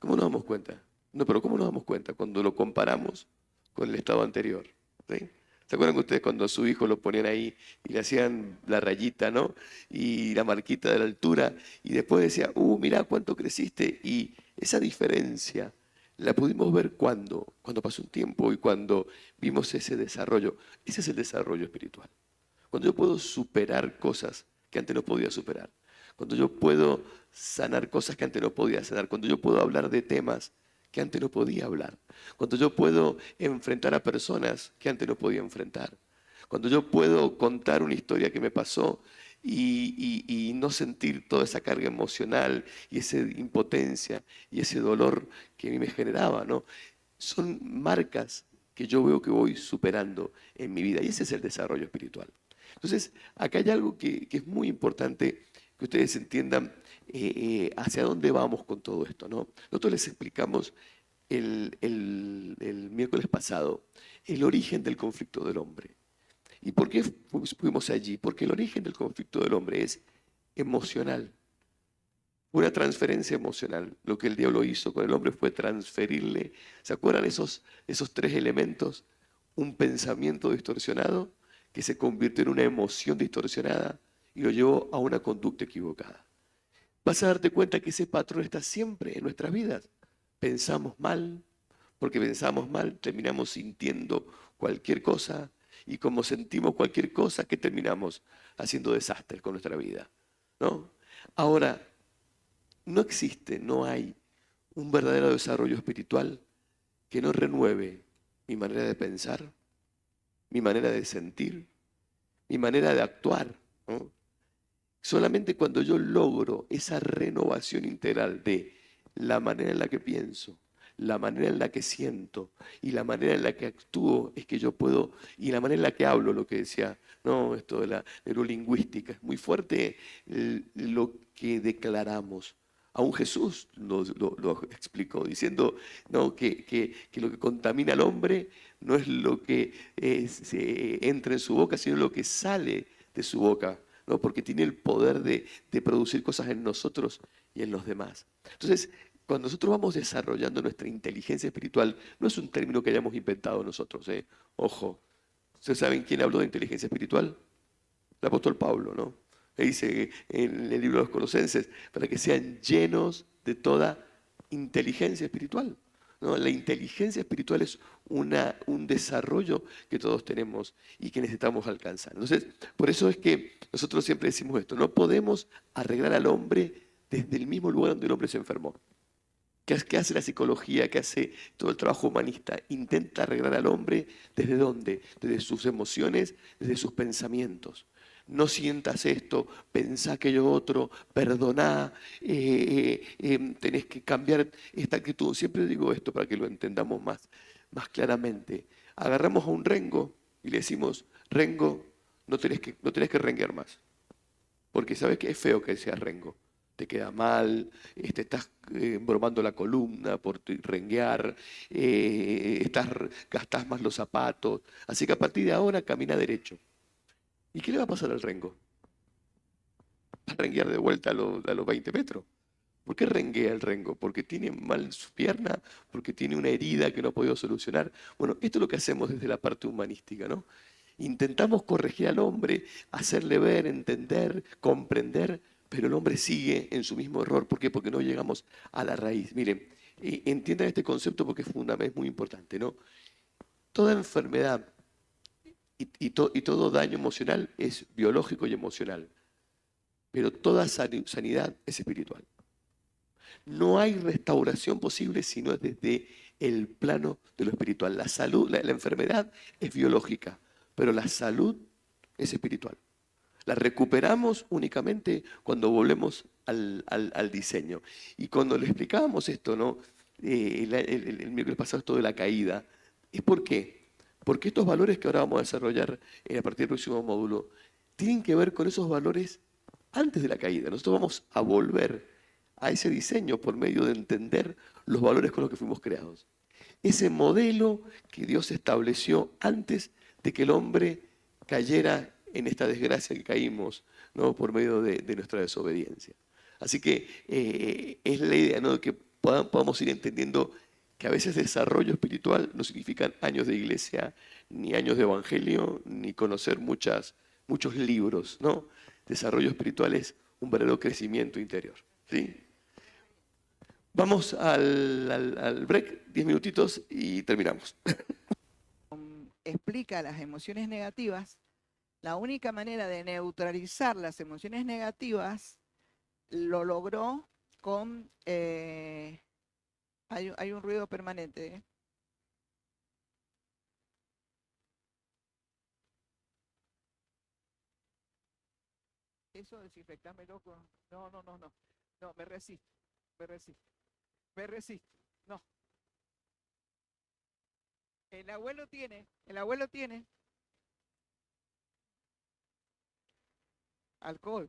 ¿Cómo nos damos cuenta? No, pero ¿cómo nos damos cuenta? Cuando lo comparamos con el estado anterior. ¿Sí? ¿Se acuerdan que ustedes cuando a su hijo lo ponían ahí y le hacían la rayita, ¿no? Y la marquita de la altura, y después decía, mirá cuánto creciste. Y esa diferencia la pudimos ver cuando pasó un tiempo y cuando vimos ese desarrollo. Ese es el desarrollo espiritual. Cuando yo puedo superar cosas que antes no podía superar. Cuando yo puedo sanar cosas que antes no podía sanar. Cuando yo puedo hablar de temas que antes no podía hablar. Cuando yo puedo enfrentar a personas que antes no podía enfrentar. Cuando yo puedo contar una historia que me pasó y no sentir toda esa carga emocional y esa impotencia y ese dolor que a mí me generaba, ¿no? Son marcas que yo veo que voy superando en mi vida y ese es el desarrollo espiritual. Entonces, acá hay algo que es muy importante que ustedes entiendan hacia dónde vamos con todo esto, ¿no? Nosotros les explicamos el miércoles pasado el origen del conflicto del hombre. ¿Y por qué fuimos allí? Porque el origen del conflicto del hombre es emocional. Una transferencia emocional. Lo que el diablo hizo con el hombre fue transferirle, ¿se acuerdan esos tres elementos? Un pensamiento distorsionado que se convirtió en una emoción distorsionada y lo llevó a una conducta equivocada. Vas a darte cuenta que ese patrón está siempre en nuestras vidas. Pensamos mal, porque pensamos mal, terminamos sintiendo cualquier cosa, y como sentimos cualquier cosa, ¿qué terminamos? Haciendo desastres con nuestra vida, ¿no? Ahora, no existe, no hay un verdadero desarrollo espiritual que no renueve mi manera de pensar, mi manera de sentir, mi manera de actuar, ¿no? Solamente cuando yo logro esa renovación integral de la manera en la que pienso, la manera en la que siento y la manera en la que actúo es que yo puedo, y la manera en la que hablo, lo que decía, no, esto de la neurolingüística, es muy fuerte lo que declaramos. Aún Jesús lo explicó diciendo no, que lo que contamina al hombre no es lo que entra en su boca, sino lo que sale de su boca, ¿no? Porque tiene el poder de producir cosas en nosotros y en los demás. Entonces, cuando nosotros vamos desarrollando nuestra inteligencia espiritual, no es un término que hayamos inventado nosotros, ¿eh? Ojo, ¿ustedes saben quién habló de inteligencia espiritual? El apóstol Pablo, ¿no? Le dice en el libro de los Colosenses, para que sean llenos de toda inteligencia espiritual, ¿no? La inteligencia espiritual es un desarrollo que todos tenemos y que necesitamos alcanzar. Entonces, por eso es que nosotros siempre decimos esto, no podemos arreglar al hombre desde el mismo lugar donde el hombre se enfermó. ¿Qué hace la psicología? ¿Qué hace todo el trabajo humanista? Intenta arreglar al hombre ¿desde dónde? Desde sus emociones, desde sus pensamientos. No sientas esto, pensá aquello otro, perdoná, tenés que cambiar esta actitud. Siempre digo esto para que lo entendamos más claramente. Agarramos a un rengo y le decimos, rengo, no tenés que renguear más. Porque sabes que es feo que seas rengo. Te queda mal, estás bromando la columna por renguear, gastás más los zapatos. Así que a partir de ahora camina derecho. ¿Y qué le va a pasar al rengo? Va a renguear de vuelta a los 20 metros. ¿Por qué renguea el rengo? ¿Porque tiene mal su pierna? ¿Porque tiene una herida que no ha podido solucionar? Bueno, esto es lo que hacemos desde la parte humanística, ¿no? Intentamos corregir al hombre, hacerle ver, entender, comprender, pero el hombre sigue en su mismo error. ¿Por qué? Porque no llegamos a la raíz. Miren, entiendan este concepto porque es muy importante, ¿no? Toda enfermedad y todo daño emocional es biológico y emocional, pero toda sanidad es espiritual. No hay restauración posible si no es desde el plano de lo espiritual. La salud, la enfermedad es biológica, pero la salud es espiritual. La recuperamos únicamente cuando volvemos al diseño. Y cuando le explicábamos esto, ¿no? El miércoles pasado, esto de la caída, ¿es por qué? Porque estos valores que ahora vamos a desarrollar a partir del próximo módulo tienen que ver con esos valores antes de la caída. Nosotros vamos a volver a ese diseño por medio de entender los valores con los que fuimos creados. Ese modelo que Dios estableció antes de que el hombre cayera en esta desgracia que caímos, ¿no? Por medio de nuestra desobediencia. Así que es la idea, ¿no? De que podamos ir entendiendo que a veces desarrollo espiritual no significan años de iglesia, ni años de evangelio, ni conocer muchos libros, ¿no? Desarrollo espiritual es un verdadero crecimiento interior, ¿sí? Vamos al break, 10 minutitos y terminamos. Explica las emociones negativas. La única manera de neutralizar las emociones negativas lo logró con... hay un ruido permanente, ¿eh? Eso desinfectámelo con... No, no, no, no. No, me resisto, me resisto, me resisto. No. El abuelo tiene alcohol.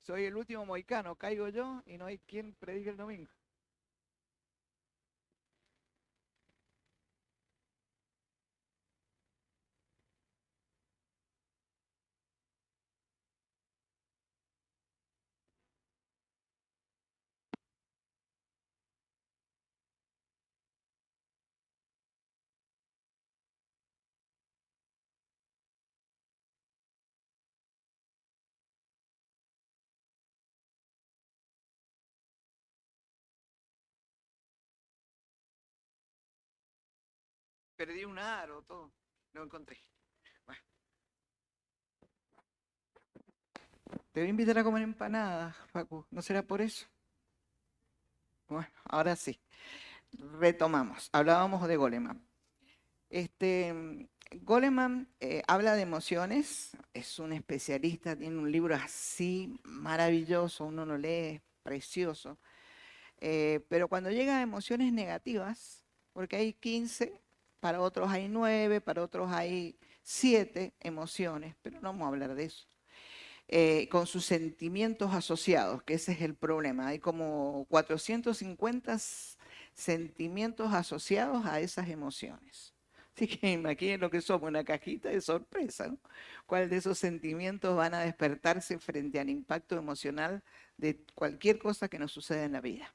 Soy el último mohicano, caigo yo y no hay quien predique el domingo. Perdí un aro, todo. Lo encontré. Bueno, te voy a invitar a comer empanadas, Facu. ¿No será por eso? Bueno, ahora sí. Retomamos. Hablábamos de Goleman. Goleman habla de emociones, es un especialista, tiene un libro así maravilloso, uno lo lee, es precioso. Pero cuando llega a emociones negativas, porque hay 15, para otros hay 9, para otros hay 7 emociones, pero no vamos a hablar de eso. Con sus sentimientos asociados, que ese es el problema. Hay como 450 sentimientos asociados a esas emociones. Así que imaginen lo que somos, una cajita de sorpresa, ¿no? ¿Cuál de esos sentimientos van a despertarse frente al impacto emocional de cualquier cosa que nos suceda en la vida?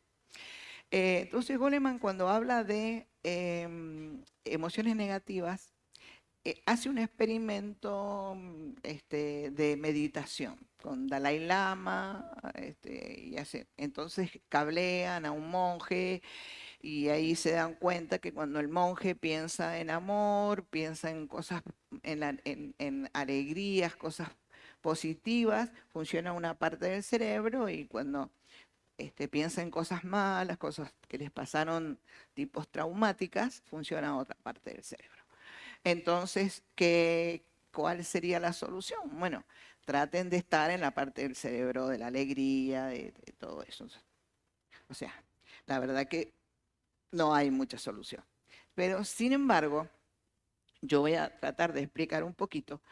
Entonces Goleman, cuando habla de emociones negativas, hace un experimento de meditación con Dalai Lama, entonces cablean a un monje y ahí se dan cuenta que cuando el monje piensa en amor, piensa en cosas, en alegrías, cosas positivas, funciona una parte del cerebro y cuando piensa en cosas malas, cosas que les pasaron tipos traumáticas, funciona otra parte del cerebro. Entonces, ¿cuál sería la solución? Bueno, traten de estar en la parte del cerebro de la alegría, de todo eso. O sea, la verdad que no hay mucha solución. Pero, sin embargo, yo voy a tratar de explicar un poquito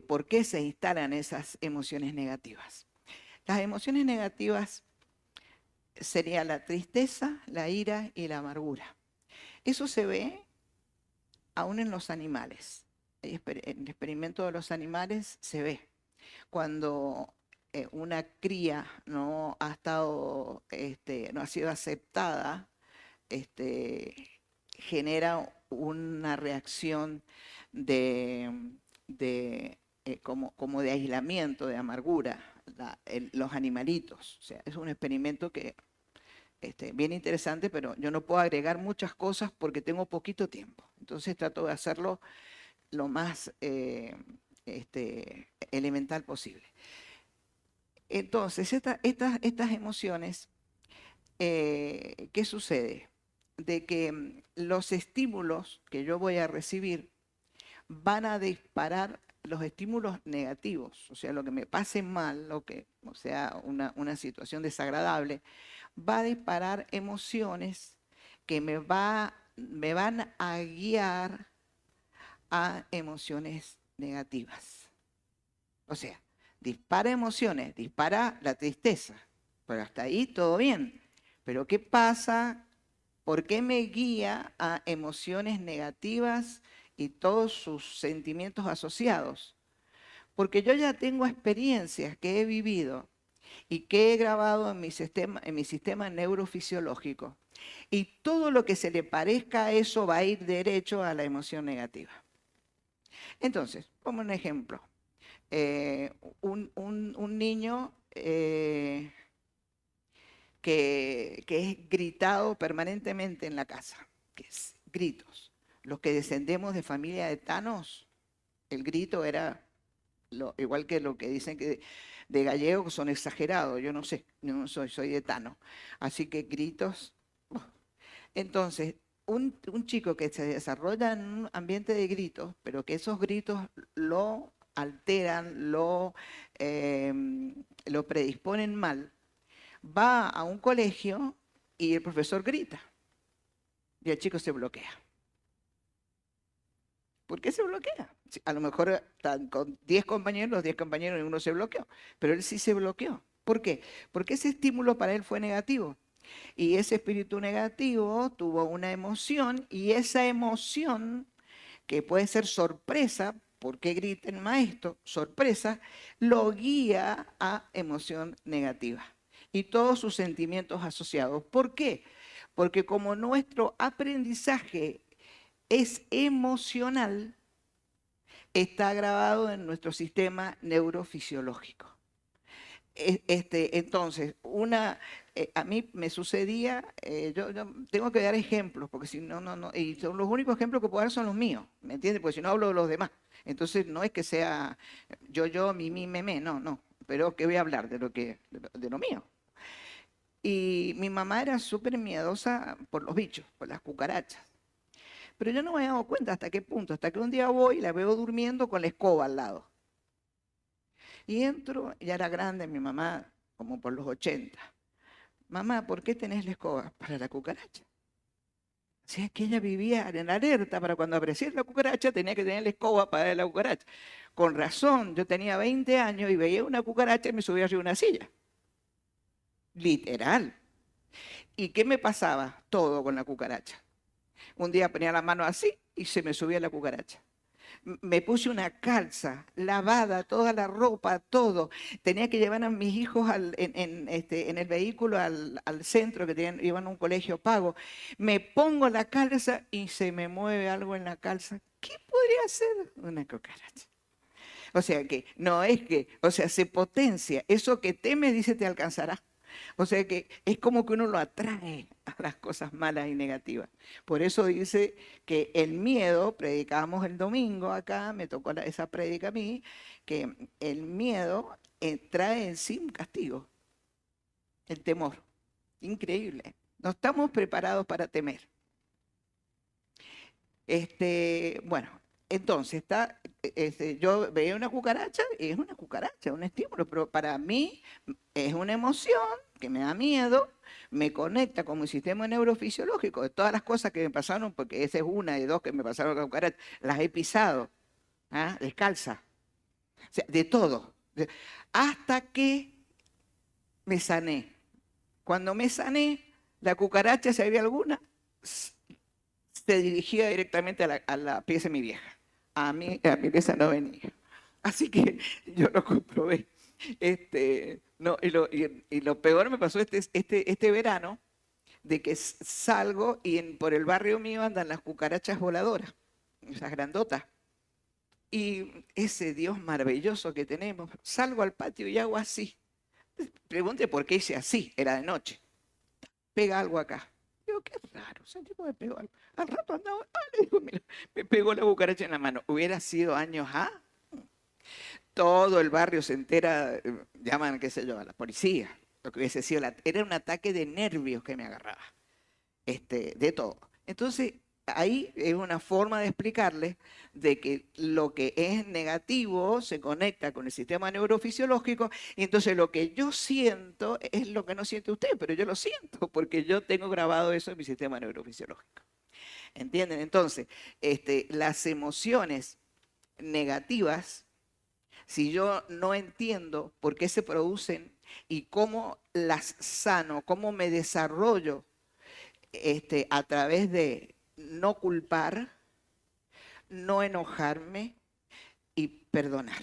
por qué se instalan esas emociones negativas. Las emociones negativas serían la tristeza, la ira y la amargura. Eso se ve aún en los animales. En el experimento de los animales se ve. Cuando una cría no ha estado, no ha sido aceptada, este, genera una reacción de, como de aislamiento, de amargura, los animalitos. O sea, es un experimento que bien interesante, pero yo no puedo agregar muchas cosas porque tengo poquito tiempo. Entonces trato de hacerlo lo más elemental posible. Entonces, estas emociones, ¿qué sucede? De que los estímulos que yo voy a recibir van a disparar los estímulos negativos, o sea, lo que me pase mal, o sea, una situación desagradable, va a disparar emociones que me van a guiar a emociones negativas. O sea, dispara emociones, dispara la tristeza, pero hasta ahí todo bien. Pero ¿qué pasa? ¿Por qué me guía a emociones negativas y todos sus sentimientos asociados? Porque yo ya tengo experiencias que he vivido y que he grabado en mi sistema neurofisiológico, Y todo lo que se le parezca a eso va a ir derecho a la emoción negativa. Entonces, como un ejemplo, un niño que es gritado permanentemente en la casa, que es gritos. Los que descendemos de familia de Thanos, el grito era igual que lo que dicen que de gallegos son exagerados, yo no sé, no soy de Thanos. Así que gritos. Entonces, un chico que se desarrolla en un ambiente de gritos, pero que esos gritos lo alteran, lo predisponen mal, va a un colegio y el profesor grita y el chico se bloquea. ¿Por qué se bloquea? A lo mejor están con 10 compañeros, los 10 compañeros y uno se bloqueó, pero él sí se bloqueó. ¿Por qué? Porque ese estímulo para él fue negativo. Y ese espíritu negativo tuvo una emoción y esa emoción, que puede ser sorpresa, ¿por qué grita el maestro? Sorpresa, lo guía a emoción negativa y todos sus sentimientos asociados. ¿Por qué? Porque como nuestro aprendizaje es emocional, está grabado en nuestro sistema neurofisiológico. Entonces, a mí me sucedía, yo tengo que dar ejemplos, porque si no, y son los únicos ejemplos que puedo dar son los míos, ¿me entiendes? Porque si no hablo de los demás. Entonces, no es que sea mi, me, no, pero que voy a hablar de lo mío. Y mi mamá era súper miedosa por los bichos, por las cucarachas. Pero yo no me había dado cuenta hasta qué punto, hasta que un día voy y la veo durmiendo con la escoba al lado. Y entro, ya era grande mi mamá, como por los 80. Mamá, ¿por qué tenés la escoba? Para la cucaracha. O sea, que ella vivía en alerta para cuando apareciera la cucaracha, tenía que tener la escoba para ver la cucaracha. Con razón, yo tenía 20 años y veía una cucaracha y me subía arriba de una silla. Literal. ¿Y qué me pasaba? Todo con la cucaracha. Un día ponía la mano así y se me subía la cucaracha. Me puse una calza lavada, toda la ropa, todo. Tenía que llevar a mis hijos en el vehículo al centro, que iban a un colegio pago. Me pongo la calza y se me mueve algo en la calza. ¿Qué podría ser? Una cucaracha. O sea que no es que, o sea, se potencia. Eso que temes, dice, te alcanzará. O sea que es como que uno lo atrae a las cosas malas y negativas. Por eso dice que el miedo, predicábamos el domingo acá, me tocó esa prédica a mí, que el miedo trae en sí un castigo, el temor. Increíble. No estamos preparados para temer. Bueno, entonces yo veía una cucaracha y es una cucaracha, un estímulo, pero para mí es una emoción que me da miedo, me conecta con mi sistema neurofisiológico de todas las cosas que me pasaron, porque esa es una de dos que me pasaron con cucaracha, las he pisado, ¿ah? Descalza, o sea, de todo, hasta que me sané. Cuando me sané, la cucaracha, si había alguna, se dirigía directamente a la pieza de mi vieja. A mi pieza no venía. Así que yo lo comprobé. No, y lo peor me pasó este verano, de que salgo y por el barrio mío andan las cucarachas voladoras, esas grandotas. Y ese Dios maravilloso que tenemos, salgo al patio y hago así. Pregunte por qué hice así, era de noche. Pega algo acá. Digo, qué raro, sentí como me pegó algo. Al rato andaba, le digo, mira, me pegó la cucaracha en la mano. Hubiera sido años, todo el barrio se entera, llaman, qué sé yo, a la policía. Lo que hubiese sido, era un ataque de nervios que me agarraba, de todo. Entonces, ahí es una forma de explicarles de que lo que es negativo se conecta con el sistema neurofisiológico y entonces lo que yo siento es lo que no siente usted, pero yo lo siento porque yo tengo grabado eso en mi sistema neurofisiológico. ¿Entienden? Entonces, las emociones negativas, si yo no entiendo por qué se producen y cómo las sano, cómo me desarrollo a través de no culpar, no enojarme y perdonar.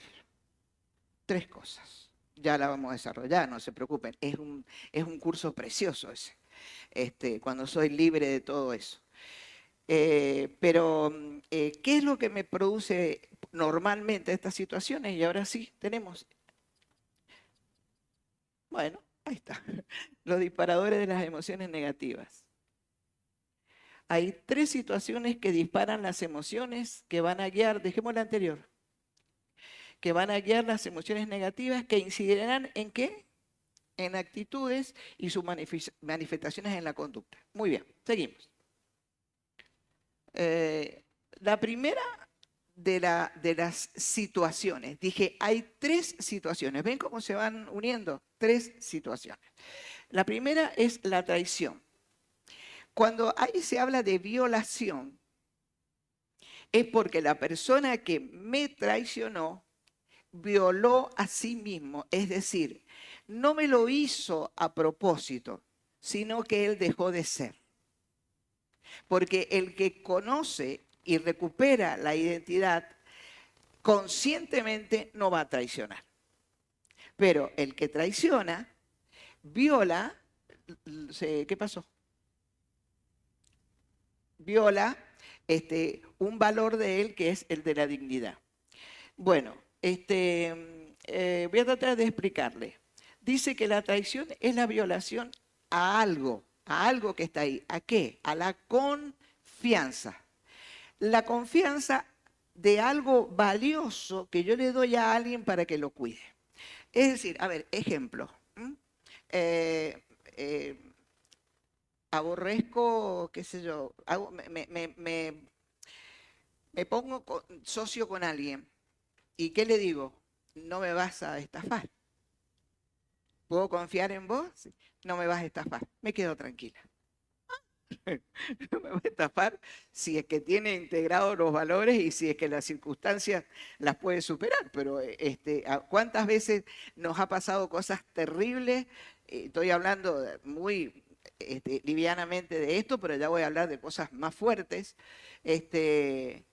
3 cosas. Ya la vamos a desarrollar, no se preocupen. Es un curso precioso ese. cuando soy libre de todo eso. ¿Qué es lo que me produce normalmente estas situaciones? Y ahora sí, tenemos. Bueno, ahí está. Los disparadores de las emociones negativas. Hay 3 situaciones que disparan las emociones que van a guiar, dejemos la anterior, que van a guiar las emociones negativas que incidirán ¿en qué? En actitudes y sus manifestaciones en la conducta. Muy bien, seguimos. La primera de las situaciones. Dije, hay 3 situaciones. ¿Ven cómo se van uniendo? 3 situaciones. La primera es la traición. Cuando ahí se habla de violación, es porque la persona que me traicionó violó a sí mismo. Es decir, no me lo hizo a propósito, sino que él dejó de ser. Porque el que conoce y recupera la identidad conscientemente no va a traicionar. Pero el que traiciona, viola, ¿qué pasó? Viola un valor de él que es el de la dignidad. Bueno, voy a tratar de explicarle. Dice que la traición es la violación a algo que está ahí. ¿A qué? A la confianza. La confianza de algo valioso que yo le doy a alguien para que lo cuide. Es decir, a ver, ejemplo. Eh, eh, aborrezco, qué sé yo, me pongo socio con alguien. ¿Y qué le digo? No me vas a estafar. ¿Puedo confiar en vos? Sí. No me vas a estafar. Me quedo tranquila. No me va a estafar si es que tiene integrados los valores y si es que las circunstancias las puede superar. Pero ¿cuántas veces nos ha pasado cosas terribles? Estoy hablando muy livianamente de esto, pero ya voy a hablar de cosas más fuertes. El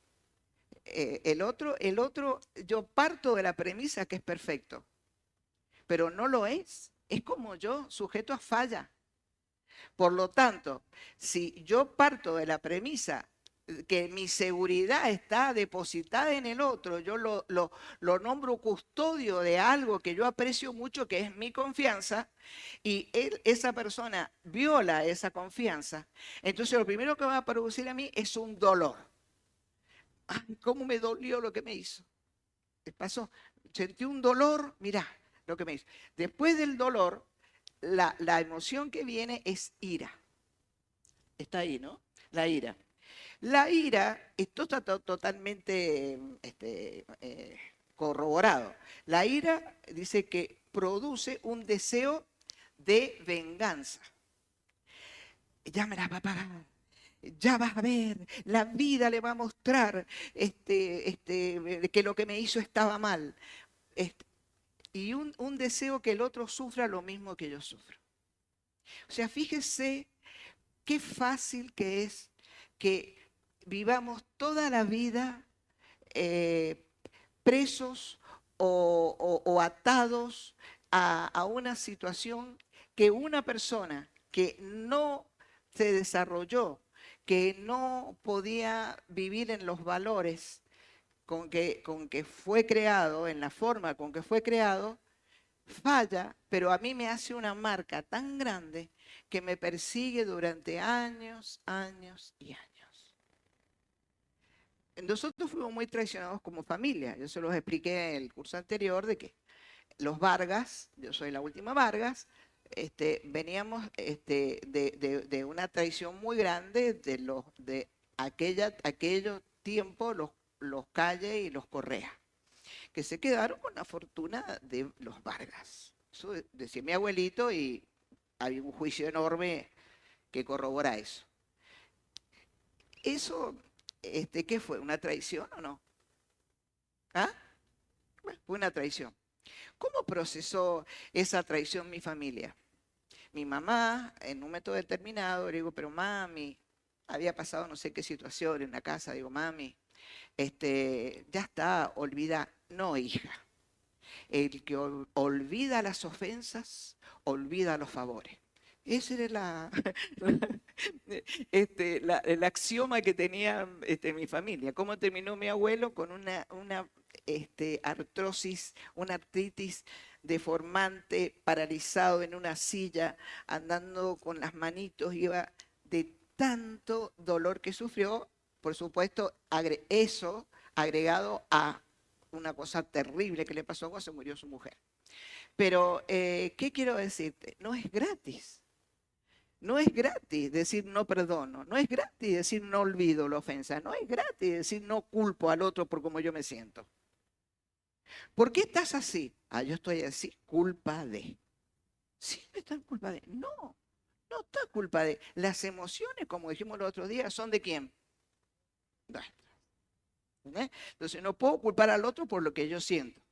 otro, yo parto de la premisa que es perfecto, pero no lo es. Es como yo, sujeto a falla. Por lo tanto, si yo parto de la premisa que mi seguridad está depositada en el otro, yo lo nombro custodio de algo que yo aprecio mucho, que es mi confianza, y esa persona viola esa confianza, entonces lo primero que va a producir a mí es un dolor. Ay, cómo me dolió lo que me hizo. ¿Qué pasó? Sentí un dolor, mirá lo que me hizo. Después del dolor, la emoción que viene es ira. Está ahí, ¿no? La ira. La ira, esto está totalmente corroborado. La ira dice que produce un deseo de venganza. Ya me la va a pagar. Ya vas a ver, la vida le va a mostrar que lo que me hizo estaba mal. Este, y un deseo que el otro sufra lo mismo que yo sufro. O sea, fíjese qué fácil que es que vivamos toda la vida eh, presos o atados a una situación que una persona que no se desarrolló, que no podía vivir en los valores con que fue creado, en la forma con que fue creado, falla, pero a mí me hace una marca tan grande que me persigue durante años, años y años. Nosotros fuimos muy traicionados como familia. Yo se los expliqué en el curso anterior de que los Vargas, yo soy la última Vargas, veníamos de una traición muy grande de aquellos tiempos, los Calle y los Correa, que se quedaron con la fortuna de los Vargas. Eso decía mi abuelito y había un juicio enorme que corrobora eso. Eso, ¿qué fue? ¿Una traición o no? ¿Ah? Bueno, fue una traición. ¿Cómo procesó esa traición mi familia? Mi mamá, en un momento determinado, le digo, pero mami, había pasado no sé qué situación en la casa, digo, mami, ya está, olvida. No, hija. El que olvida las ofensas, olvida los favores. Ese era el axioma que tenía mi familia. ¿Cómo terminó mi abuelo? Con una artrosis, una artritis deformante, paralizado en una silla, andando con las manitos, iba de tanto dolor que sufrió, por supuesto, eso agregado a una cosa terrible que le pasó cuando se murió su mujer. Pero, ¿qué quiero decirte? No es gratis. No es gratis decir no perdono, no es gratis decir no olvido la ofensa, no es gratis decir no culpo al otro por cómo yo me siento. ¿Por qué estás así? Ah, yo estoy así, culpa de. Siempre está en culpa de. No, no está culpa de. Las emociones, como dijimos el otro día, ¿son de quién? Nuestras. ¿Eh? Entonces no puedo culpar al otro por lo que yo siento.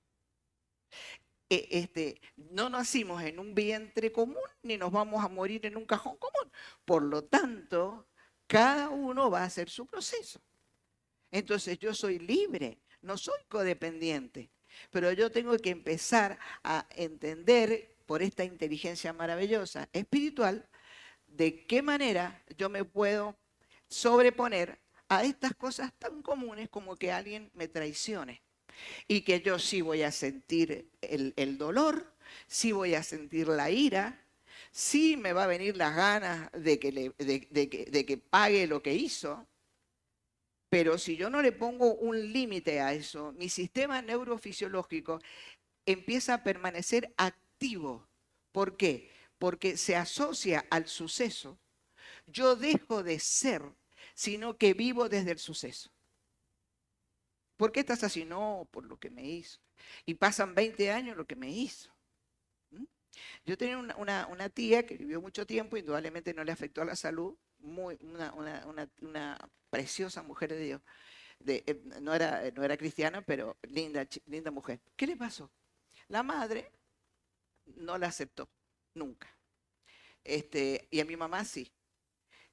No nacimos en un vientre común ni nos vamos a morir en un cajón común. Por lo tanto, cada uno va a hacer su proceso. Entonces yo soy libre, no soy codependiente, pero yo tengo que empezar a entender por esta inteligencia maravillosa espiritual de qué manera yo me puedo sobreponer a estas cosas tan comunes como que alguien me traicione. Y que yo sí voy a sentir el dolor, sí voy a sentir la ira, sí me va a venir las ganas de que pague lo que hizo, pero si yo no le pongo un límite a eso, mi sistema neurofisiológico empieza a permanecer activo. ¿Por qué? Porque se asocia al suceso. Yo dejo de ser, sino que vivo desde el suceso. ¿Por qué estás así? No, por lo que me hizo. Y pasan 20 años lo que me hizo. ¿Mm? Yo tenía una tía que vivió mucho tiempo, indudablemente no le afectó a la salud, una preciosa mujer de Dios. No era cristiana, pero linda mujer. ¿Qué le pasó? La madre no la aceptó, nunca. Y a mi mamá sí.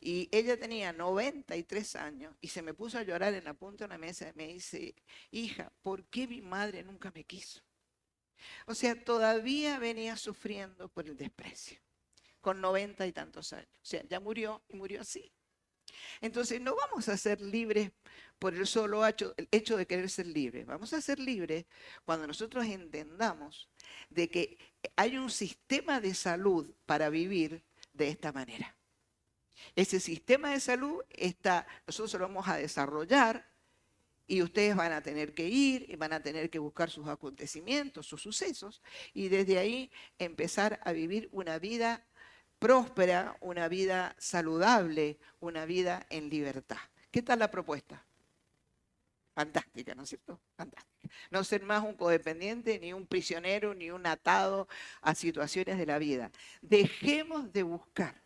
Y ella tenía 93 años y se me puso a llorar en la punta de una mesa y me dice, hija, ¿por qué mi madre nunca me quiso? O sea, todavía venía sufriendo por el desprecio, con 90 y tantos años. O sea, ya murió y murió así. Entonces, no vamos a ser libres por el solo el hecho de querer ser libres. Vamos a ser libres cuando nosotros entendamos de que hay un sistema de salud para vivir de esta manera. Ese sistema de salud nosotros lo vamos a desarrollar y ustedes van a tener que ir y van a tener que buscar sus acontecimientos, sus sucesos, y desde ahí empezar a vivir una vida próspera, una vida saludable, una vida en libertad. ¿Qué tal la propuesta? Fantástica, ¿no es cierto? Fantástica. No ser más un codependiente, ni un prisionero, ni un atado a situaciones de la vida. Dejemos de buscar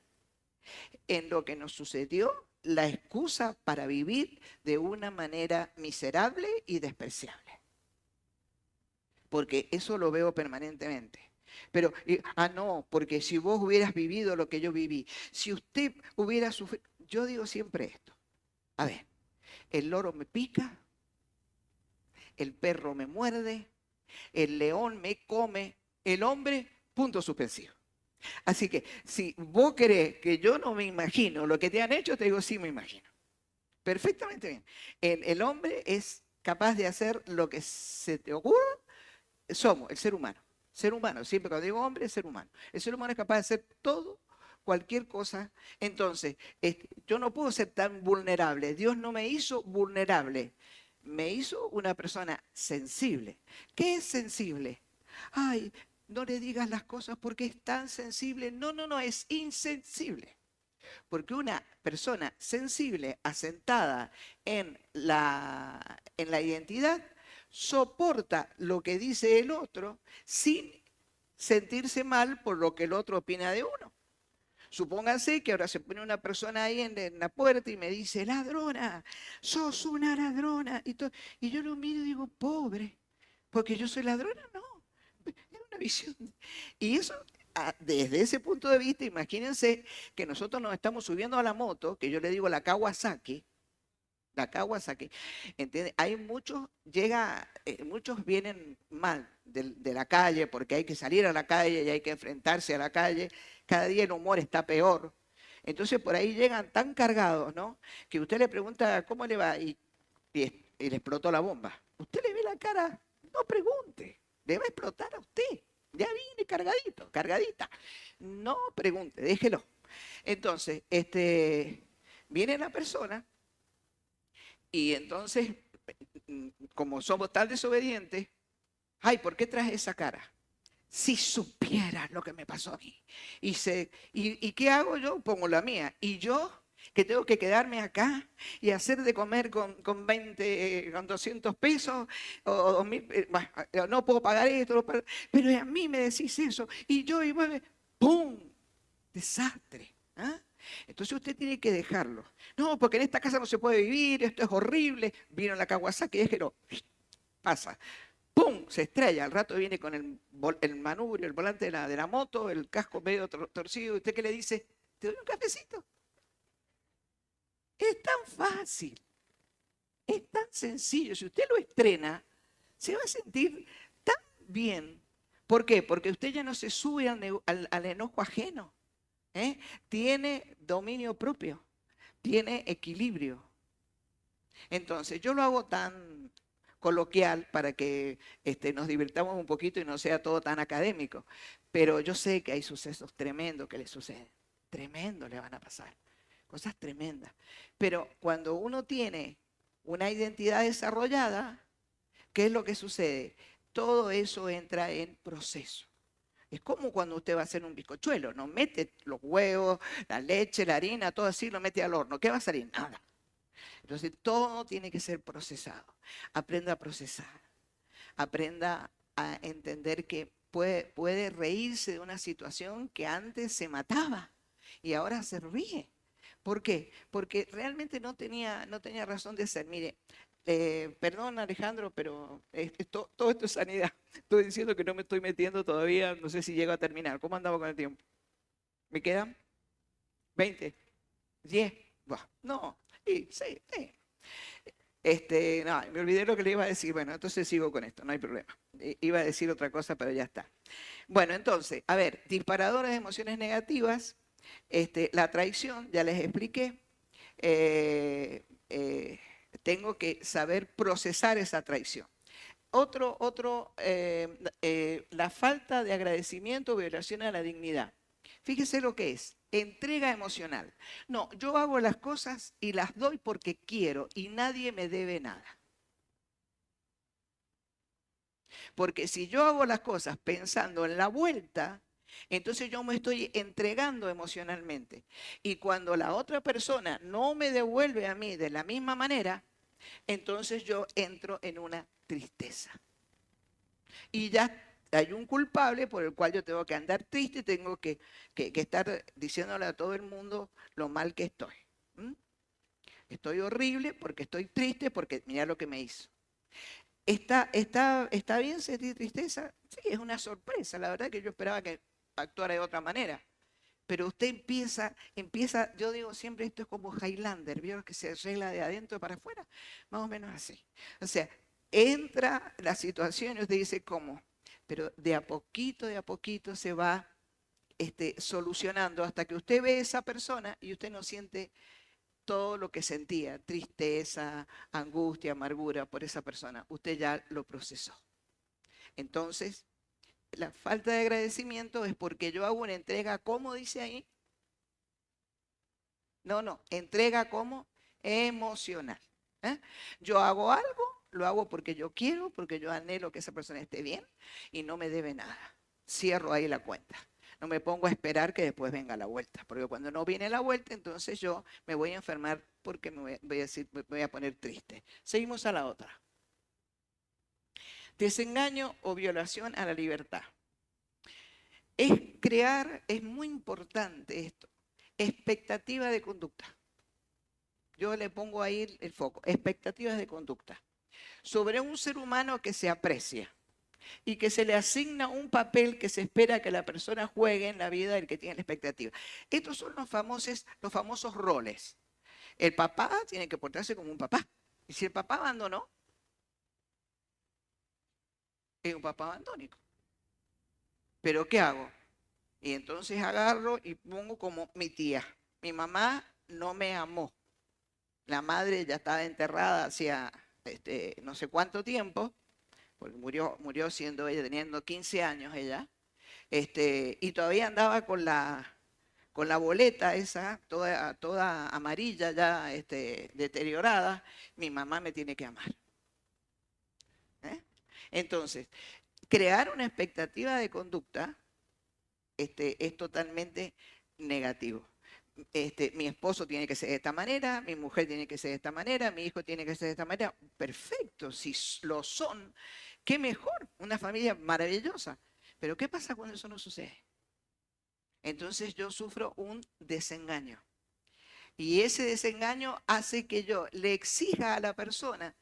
en lo que nos sucedió la excusa para vivir de una manera miserable y despreciable. Porque eso lo veo permanentemente. Pero, no, porque si vos hubieras vivido lo que yo viví, si usted hubiera sufrido, yo digo siempre esto. A ver, el loro me pica, el perro me muerde, el león me come, el hombre, punto suspensivo. Así que si vos crees que yo no me imagino lo que te han hecho, te digo, sí me imagino. Perfectamente bien. El hombre es capaz de hacer lo que se te ocurra. Somos el ser humano. Ser humano, siempre cuando digo hombre, es ser humano. El ser humano es capaz de hacer todo, cualquier cosa. Entonces, yo no puedo ser tan vulnerable. Dios no me hizo vulnerable. Me hizo una persona sensible. ¿Qué es sensible? Ay, no le digas las cosas porque es tan sensible. No, no, no, es insensible. Porque una persona sensible, asentada en la identidad, soporta lo que dice el otro sin sentirse mal por lo que el otro opina de uno. Supónganse que ahora se pone una persona ahí en la puerta y me dice, ladrona, sos una ladrona. Y yo lo miro y digo, pobre, porque yo soy ladrona, no. Es una visión. Y eso, desde ese punto de vista, imagínense que nosotros nos estamos subiendo a la moto, que yo le digo la Kawasaki, ¿entiendes? Hay muchos vienen mal de la calle porque hay que salir a la calle y hay que enfrentarse a la calle, cada día el humor está peor. Entonces por ahí llegan tan cargados, ¿no? Que usted le pregunta cómo le va y le explotó la bomba. Usted le ve la cara, no pregunte, le va a explotar a usted. Ya viene cargadito, cargadita. No pregunte, déjelo. Entonces, viene la persona y entonces, como somos tan desobedientes, ay, ¿por qué traes esa cara? Si supieras lo que me pasó a mí. ¿Y qué hago yo? Pongo la mía. Y yo, que tengo que quedarme acá y hacer de comer con 20, con 200 pesos, o 2000, bueno, no puedo pagar esto, pero a mí me decís eso. Y yo, ¡pum! Desastre. ¿Ah? Entonces usted tiene que dejarlo. No, porque en esta casa no se puede vivir, esto es horrible. Vino la Kawasaki, déjelo. Pasa. ¡Pum! Se estrella. Al rato viene con el manubrio, el volante de la moto, el casco medio torcido. ¿Usted qué le dice? ¿Te doy un cafecito? Es tan fácil, es tan sencillo. Si usted lo estrena, se va a sentir tan bien. ¿Por qué? Porque usted ya no se sube al enojo ajeno. ¿Eh? Tiene dominio propio, tiene equilibrio. Entonces, yo lo hago tan coloquial para que nos divirtamos un poquito y no sea todo tan académico. Pero yo sé que hay sucesos tremendos que le suceden. Tremendos le van a pasar. Cosas tremendas. Pero cuando uno tiene una identidad desarrollada, ¿qué es lo que sucede? Todo eso entra en proceso. Es como cuando usted va a hacer un bizcochuelo, no mete los huevos, la leche, la harina, todo así, lo mete al horno. ¿Qué va a salir? Nada. Entonces todo tiene que ser procesado. Aprenda a procesar. Aprenda a entender que puede reírse de una situación que antes se mataba y ahora se ríe. ¿Por qué? Porque realmente no tenía razón de ser. Mire, perdón Alejandro, pero todo esto es sanidad. Estoy diciendo que no me estoy metiendo todavía, no sé si llego a terminar. ¿Cómo andaba con el tiempo? ¿Me quedan 20? 10. Buah, no, sí, sí, sí. No, me olvidé lo que le iba a decir. Bueno, entonces sigo con esto, no hay problema. Iba a decir otra cosa, pero ya está. Bueno, entonces, a ver, disparadores de emociones negativas, la traición, ya les expliqué. Eh, eh, Tengo que saber procesar esa traición. La falta de agradecimiento o violación a la dignidad. Fíjese lo que es, entrega emocional. No, yo hago las cosas y las doy porque quiero y nadie me debe nada. Porque si yo hago las cosas pensando en la vuelta, entonces yo me estoy entregando emocionalmente. Y cuando la otra persona no me devuelve a mí de la misma manera, entonces yo entro en una tristeza. Y ya hay un culpable por el cual yo tengo que andar triste, tengo que estar diciéndole a todo el mundo lo mal que estoy. ¿Mm? Estoy horrible porque estoy triste porque mira lo que me hizo. ¿Está bien sentir tristeza? Sí, es una sorpresa. La verdad que yo esperaba que actuara de otra manera. Pero usted empieza, yo digo siempre esto es como Highlander, ¿vieron que se arregla de adentro para afuera? Más o menos así. O sea, entra la situación y usted dice, ¿cómo? Pero de a poquito se va solucionando hasta que usted ve a esa persona y usted no siente todo lo que sentía, tristeza, angustia, amargura por esa persona. Usted ya lo procesó. Entonces, la falta de agradecimiento es porque yo hago una entrega, ¿cómo dice ahí? No, entrega como emocional. ¿Eh? Yo hago algo, lo hago porque yo quiero, porque yo anhelo que esa persona esté bien y no me debe nada. Cierro ahí la cuenta. No me pongo a esperar que después venga la vuelta, porque cuando no viene la vuelta, entonces yo me voy a enfermar porque me voy a poner triste. Seguimos a la otra. Desengaño o violación a la libertad. Es muy importante esto, expectativa de conducta. Yo le pongo ahí el foco, expectativas de conducta. Sobre un ser humano que se aprecia y que se le asigna un papel que se espera que la persona juegue en la vida del que tiene la expectativa. Estos son los famosos roles. El papá tiene que portarse como un papá. Y si el papá abandonó, es un papá abandónico. ¿Pero qué hago? Y entonces agarro y pongo como mi tía. Mi mamá no me amó. La madre ya estaba enterrada hacía no sé cuánto tiempo, porque murió siendo ella, teniendo 15 años ella, y todavía andaba con la boleta esa, toda amarilla ya deteriorada. Mi mamá me tiene que amar. ¿Eh? Entonces, crear una expectativa de conducta es totalmente negativo. Mi esposo tiene que ser de esta manera, mi mujer tiene que ser de esta manera, mi hijo tiene que ser de esta manera. Perfecto, si lo son, qué mejor, una familia maravillosa. Pero ¿qué pasa cuando eso no sucede? Entonces yo sufro un desengaño. Y ese desengaño hace que yo le exija a la persona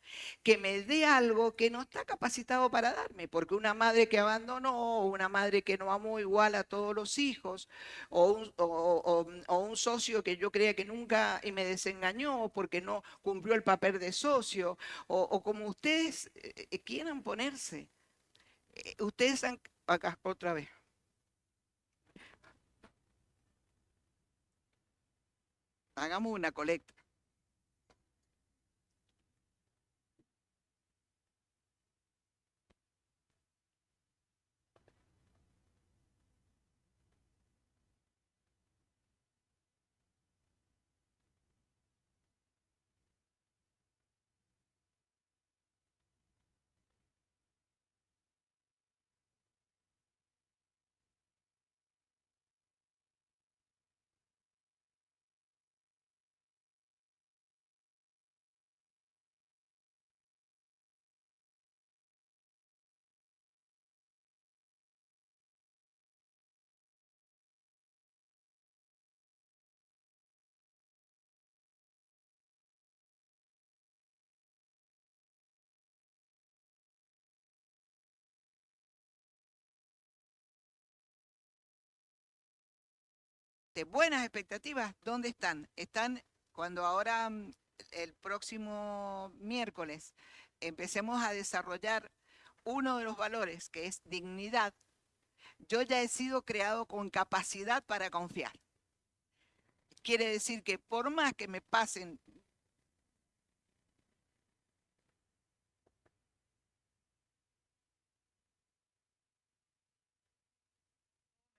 que me dé algo que no está capacitado para darme, porque una madre que abandonó, o una madre que no amó igual a todos los hijos, o un socio que yo creía que nunca y me desengañó porque no cumplió el papel de socio, o como ustedes quieran ponerse. Ustedes han, acá otra vez. Hagamos una colecta. De buenas expectativas, ¿dónde están? Están cuando ahora, el próximo miércoles, empecemos a desarrollar uno de los valores, que es dignidad. Yo ya he sido creado con capacidad para confiar. Quiere decir que por más que me pasen, me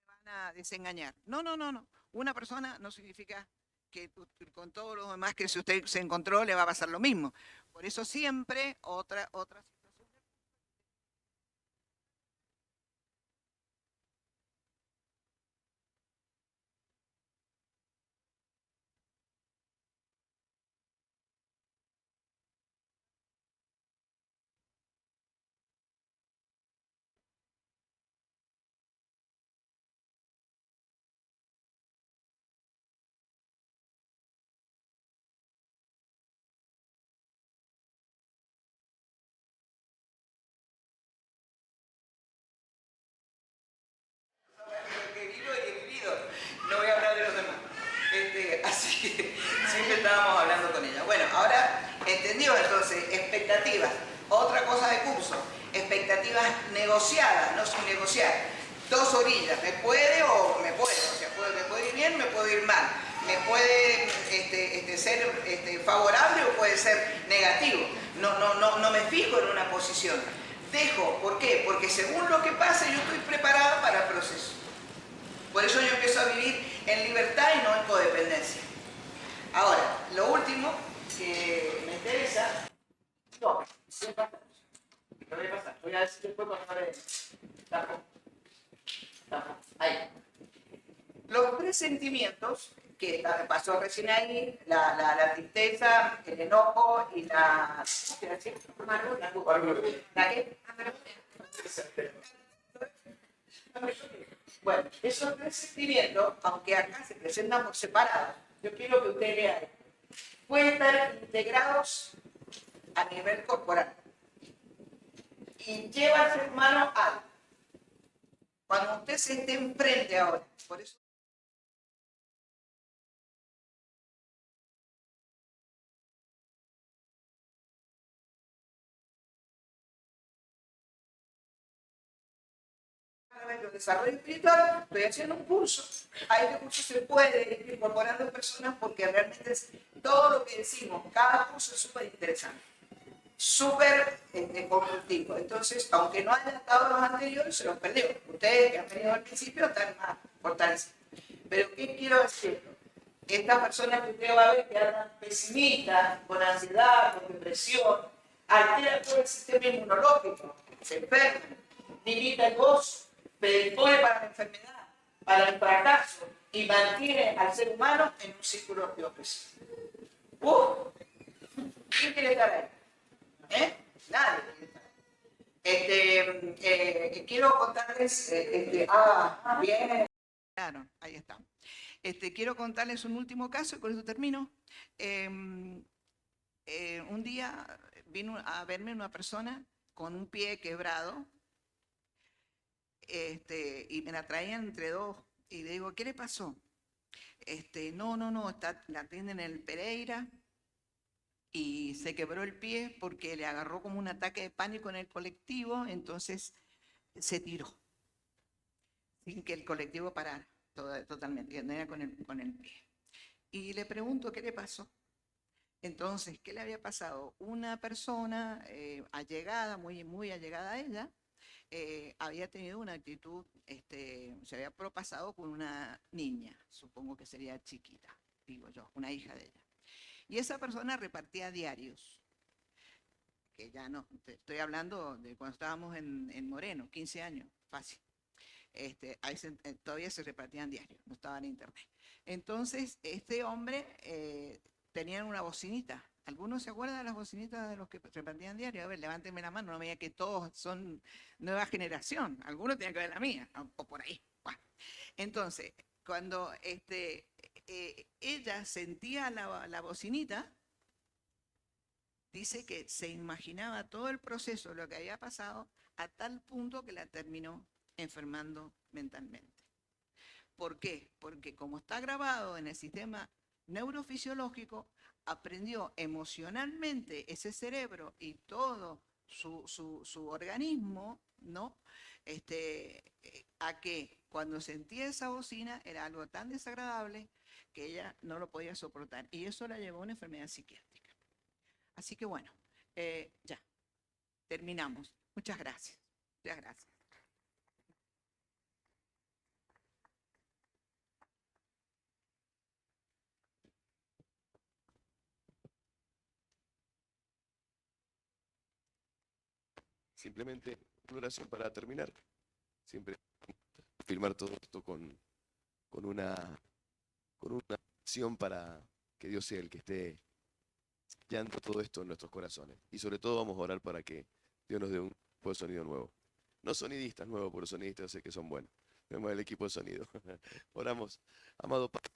van a desengañar. No, no, no, no. Una persona no significa que con todos los demás que si usted se encontró le va a pasar lo mismo. Por eso siempre otra situación. Lo que vivo y he vivido. No voy a hablar de los demás. Así que siempre estábamos hablando con ella. Bueno, ahora entendió entonces, expectativas. Otra cosa de curso, expectativas negociadas, no sin negociar. Dos orillas, me puede o me puede. O sea, me puede ir bien, me puede ir mal. Me puede ser favorable o puede ser negativo. No me fijo en una posición. Dejo, ¿por qué? Porque según lo que pase yo estoy preparada para el proceso. Por eso yo empiezo a vivir en libertad y no en codependencia. Ahora, lo último que me interesa... No, no voy a pasar. Voy a decir después cuando no le... Ahí. Los tres sentimientos que pasó recién ahí, la tristeza, el enojo y la... ¿La qué? Bueno, esos tres sentimientos, aunque acá se presentan por separado, yo quiero que usted lea esto. Pueden estar integrados a nivel corporal y lleva al ser humano algo. Cuando usted se esté enfrente ahora, por eso través del desarrollo espiritual, estoy haciendo un curso. A este curso se puede ir incorporando personas porque realmente es todo lo que decimos, cada curso es súper interesante, súper constructivo. Entonces, aunque no hayan estado los anteriores, se los perdió. Ustedes que han venido al principio están más fortalecidos. Pero, ¿qué quiero decir? Estas personas que usted va a ver que andan pesimistas, con ansiedad, con depresión, altera todo el sistema inmunológico, se enferman, limita el gozo, predispone para la enfermedad, para el fracaso y mantiene al ser humano en un círculo de opresión. ¿Quién quiere estar ahí? Nadie quiere estar ahí. Quiero contarles, bien. Claro, ahí está. Quiero contarles un último caso y con eso termino. Un día vino a verme una persona con un pie quebrado y me la traían entre dos y le digo, ¿qué le pasó? No, la atienden en el Pereira y se quebró el pie porque le agarró como un ataque de pánico en el colectivo, entonces se tiró sin que el colectivo parara totalmente, andaba con el pie. Y le pregunto, ¿qué le pasó? Entonces, ¿qué le había pasado? Una persona allegada, muy allegada a ella, había tenido una actitud, se había propasado con una niña, supongo que sería chiquita, digo yo, una hija de ella. Y esa persona repartía diarios, que ya no, estoy hablando de cuando estábamos en Moreno, 15 años, fácil. Todavía se repartían diarios, no estaba en internet. Entonces, este hombre tenía una bocinita. ¿Algunos se acuerdan de las bocinitas de los que repartían diarios? A ver, levántenme la mano, no me digan que todos son nueva generación. Algunos tienen que ver la mía, o por ahí. Bueno. Entonces, cuando ella sentía la bocinita, dice que se imaginaba todo el proceso, lo que había pasado, a tal punto que la terminó enfermando mentalmente. ¿Por qué? Porque como está grabado en el sistema neurofisiológico, aprendió emocionalmente ese cerebro y todo su organismo, ¿no? A que cuando sentía esa bocina era algo tan desagradable que ella no lo podía soportar. Y eso la llevó a una enfermedad psiquiátrica. Así que bueno, ya, terminamos. Muchas gracias. Muchas gracias. Simplemente una oración para terminar. Siempre filmar todo esto con una acción para que Dios sea el que esté sellando todo esto en nuestros corazones. Y sobre todo vamos a orar para que Dios nos dé un tipo de sonido nuevo. No sonidistas nuevos, pero sonidistas sé que son buenos. Tenemos el equipo de sonido. Oramos, amado Padre,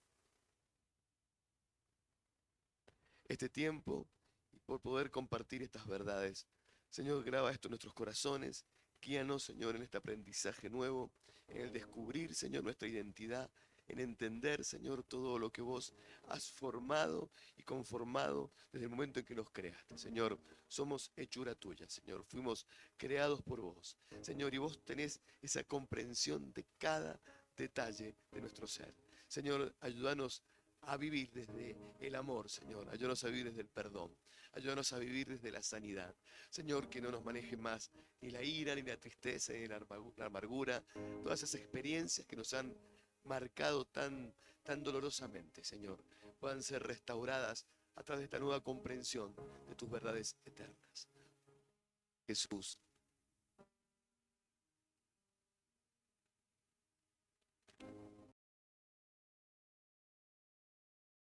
este tiempo y por poder compartir estas verdades. Señor, graba esto en nuestros corazones. Guíanos, Señor, en este aprendizaje nuevo, en el descubrir, Señor, nuestra identidad, en entender, Señor, todo lo que vos has formado y conformado desde el momento en que nos creaste. Señor, somos hechura tuya, Señor, fuimos creados por vos. Señor, y vos tenés esa comprensión de cada detalle de nuestro ser. Señor, ayúdanos a vivir desde el amor, Señor. Ayúdanos a vivir desde el perdón. Ayúdanos a vivir desde la sanidad. Señor, que no nos maneje más ni la ira, ni la tristeza, ni la amargura. Todas esas experiencias que nos han marcado tan dolorosamente, Señor, puedan ser restauradas a través de esta nueva comprensión de tus verdades eternas. Jesús.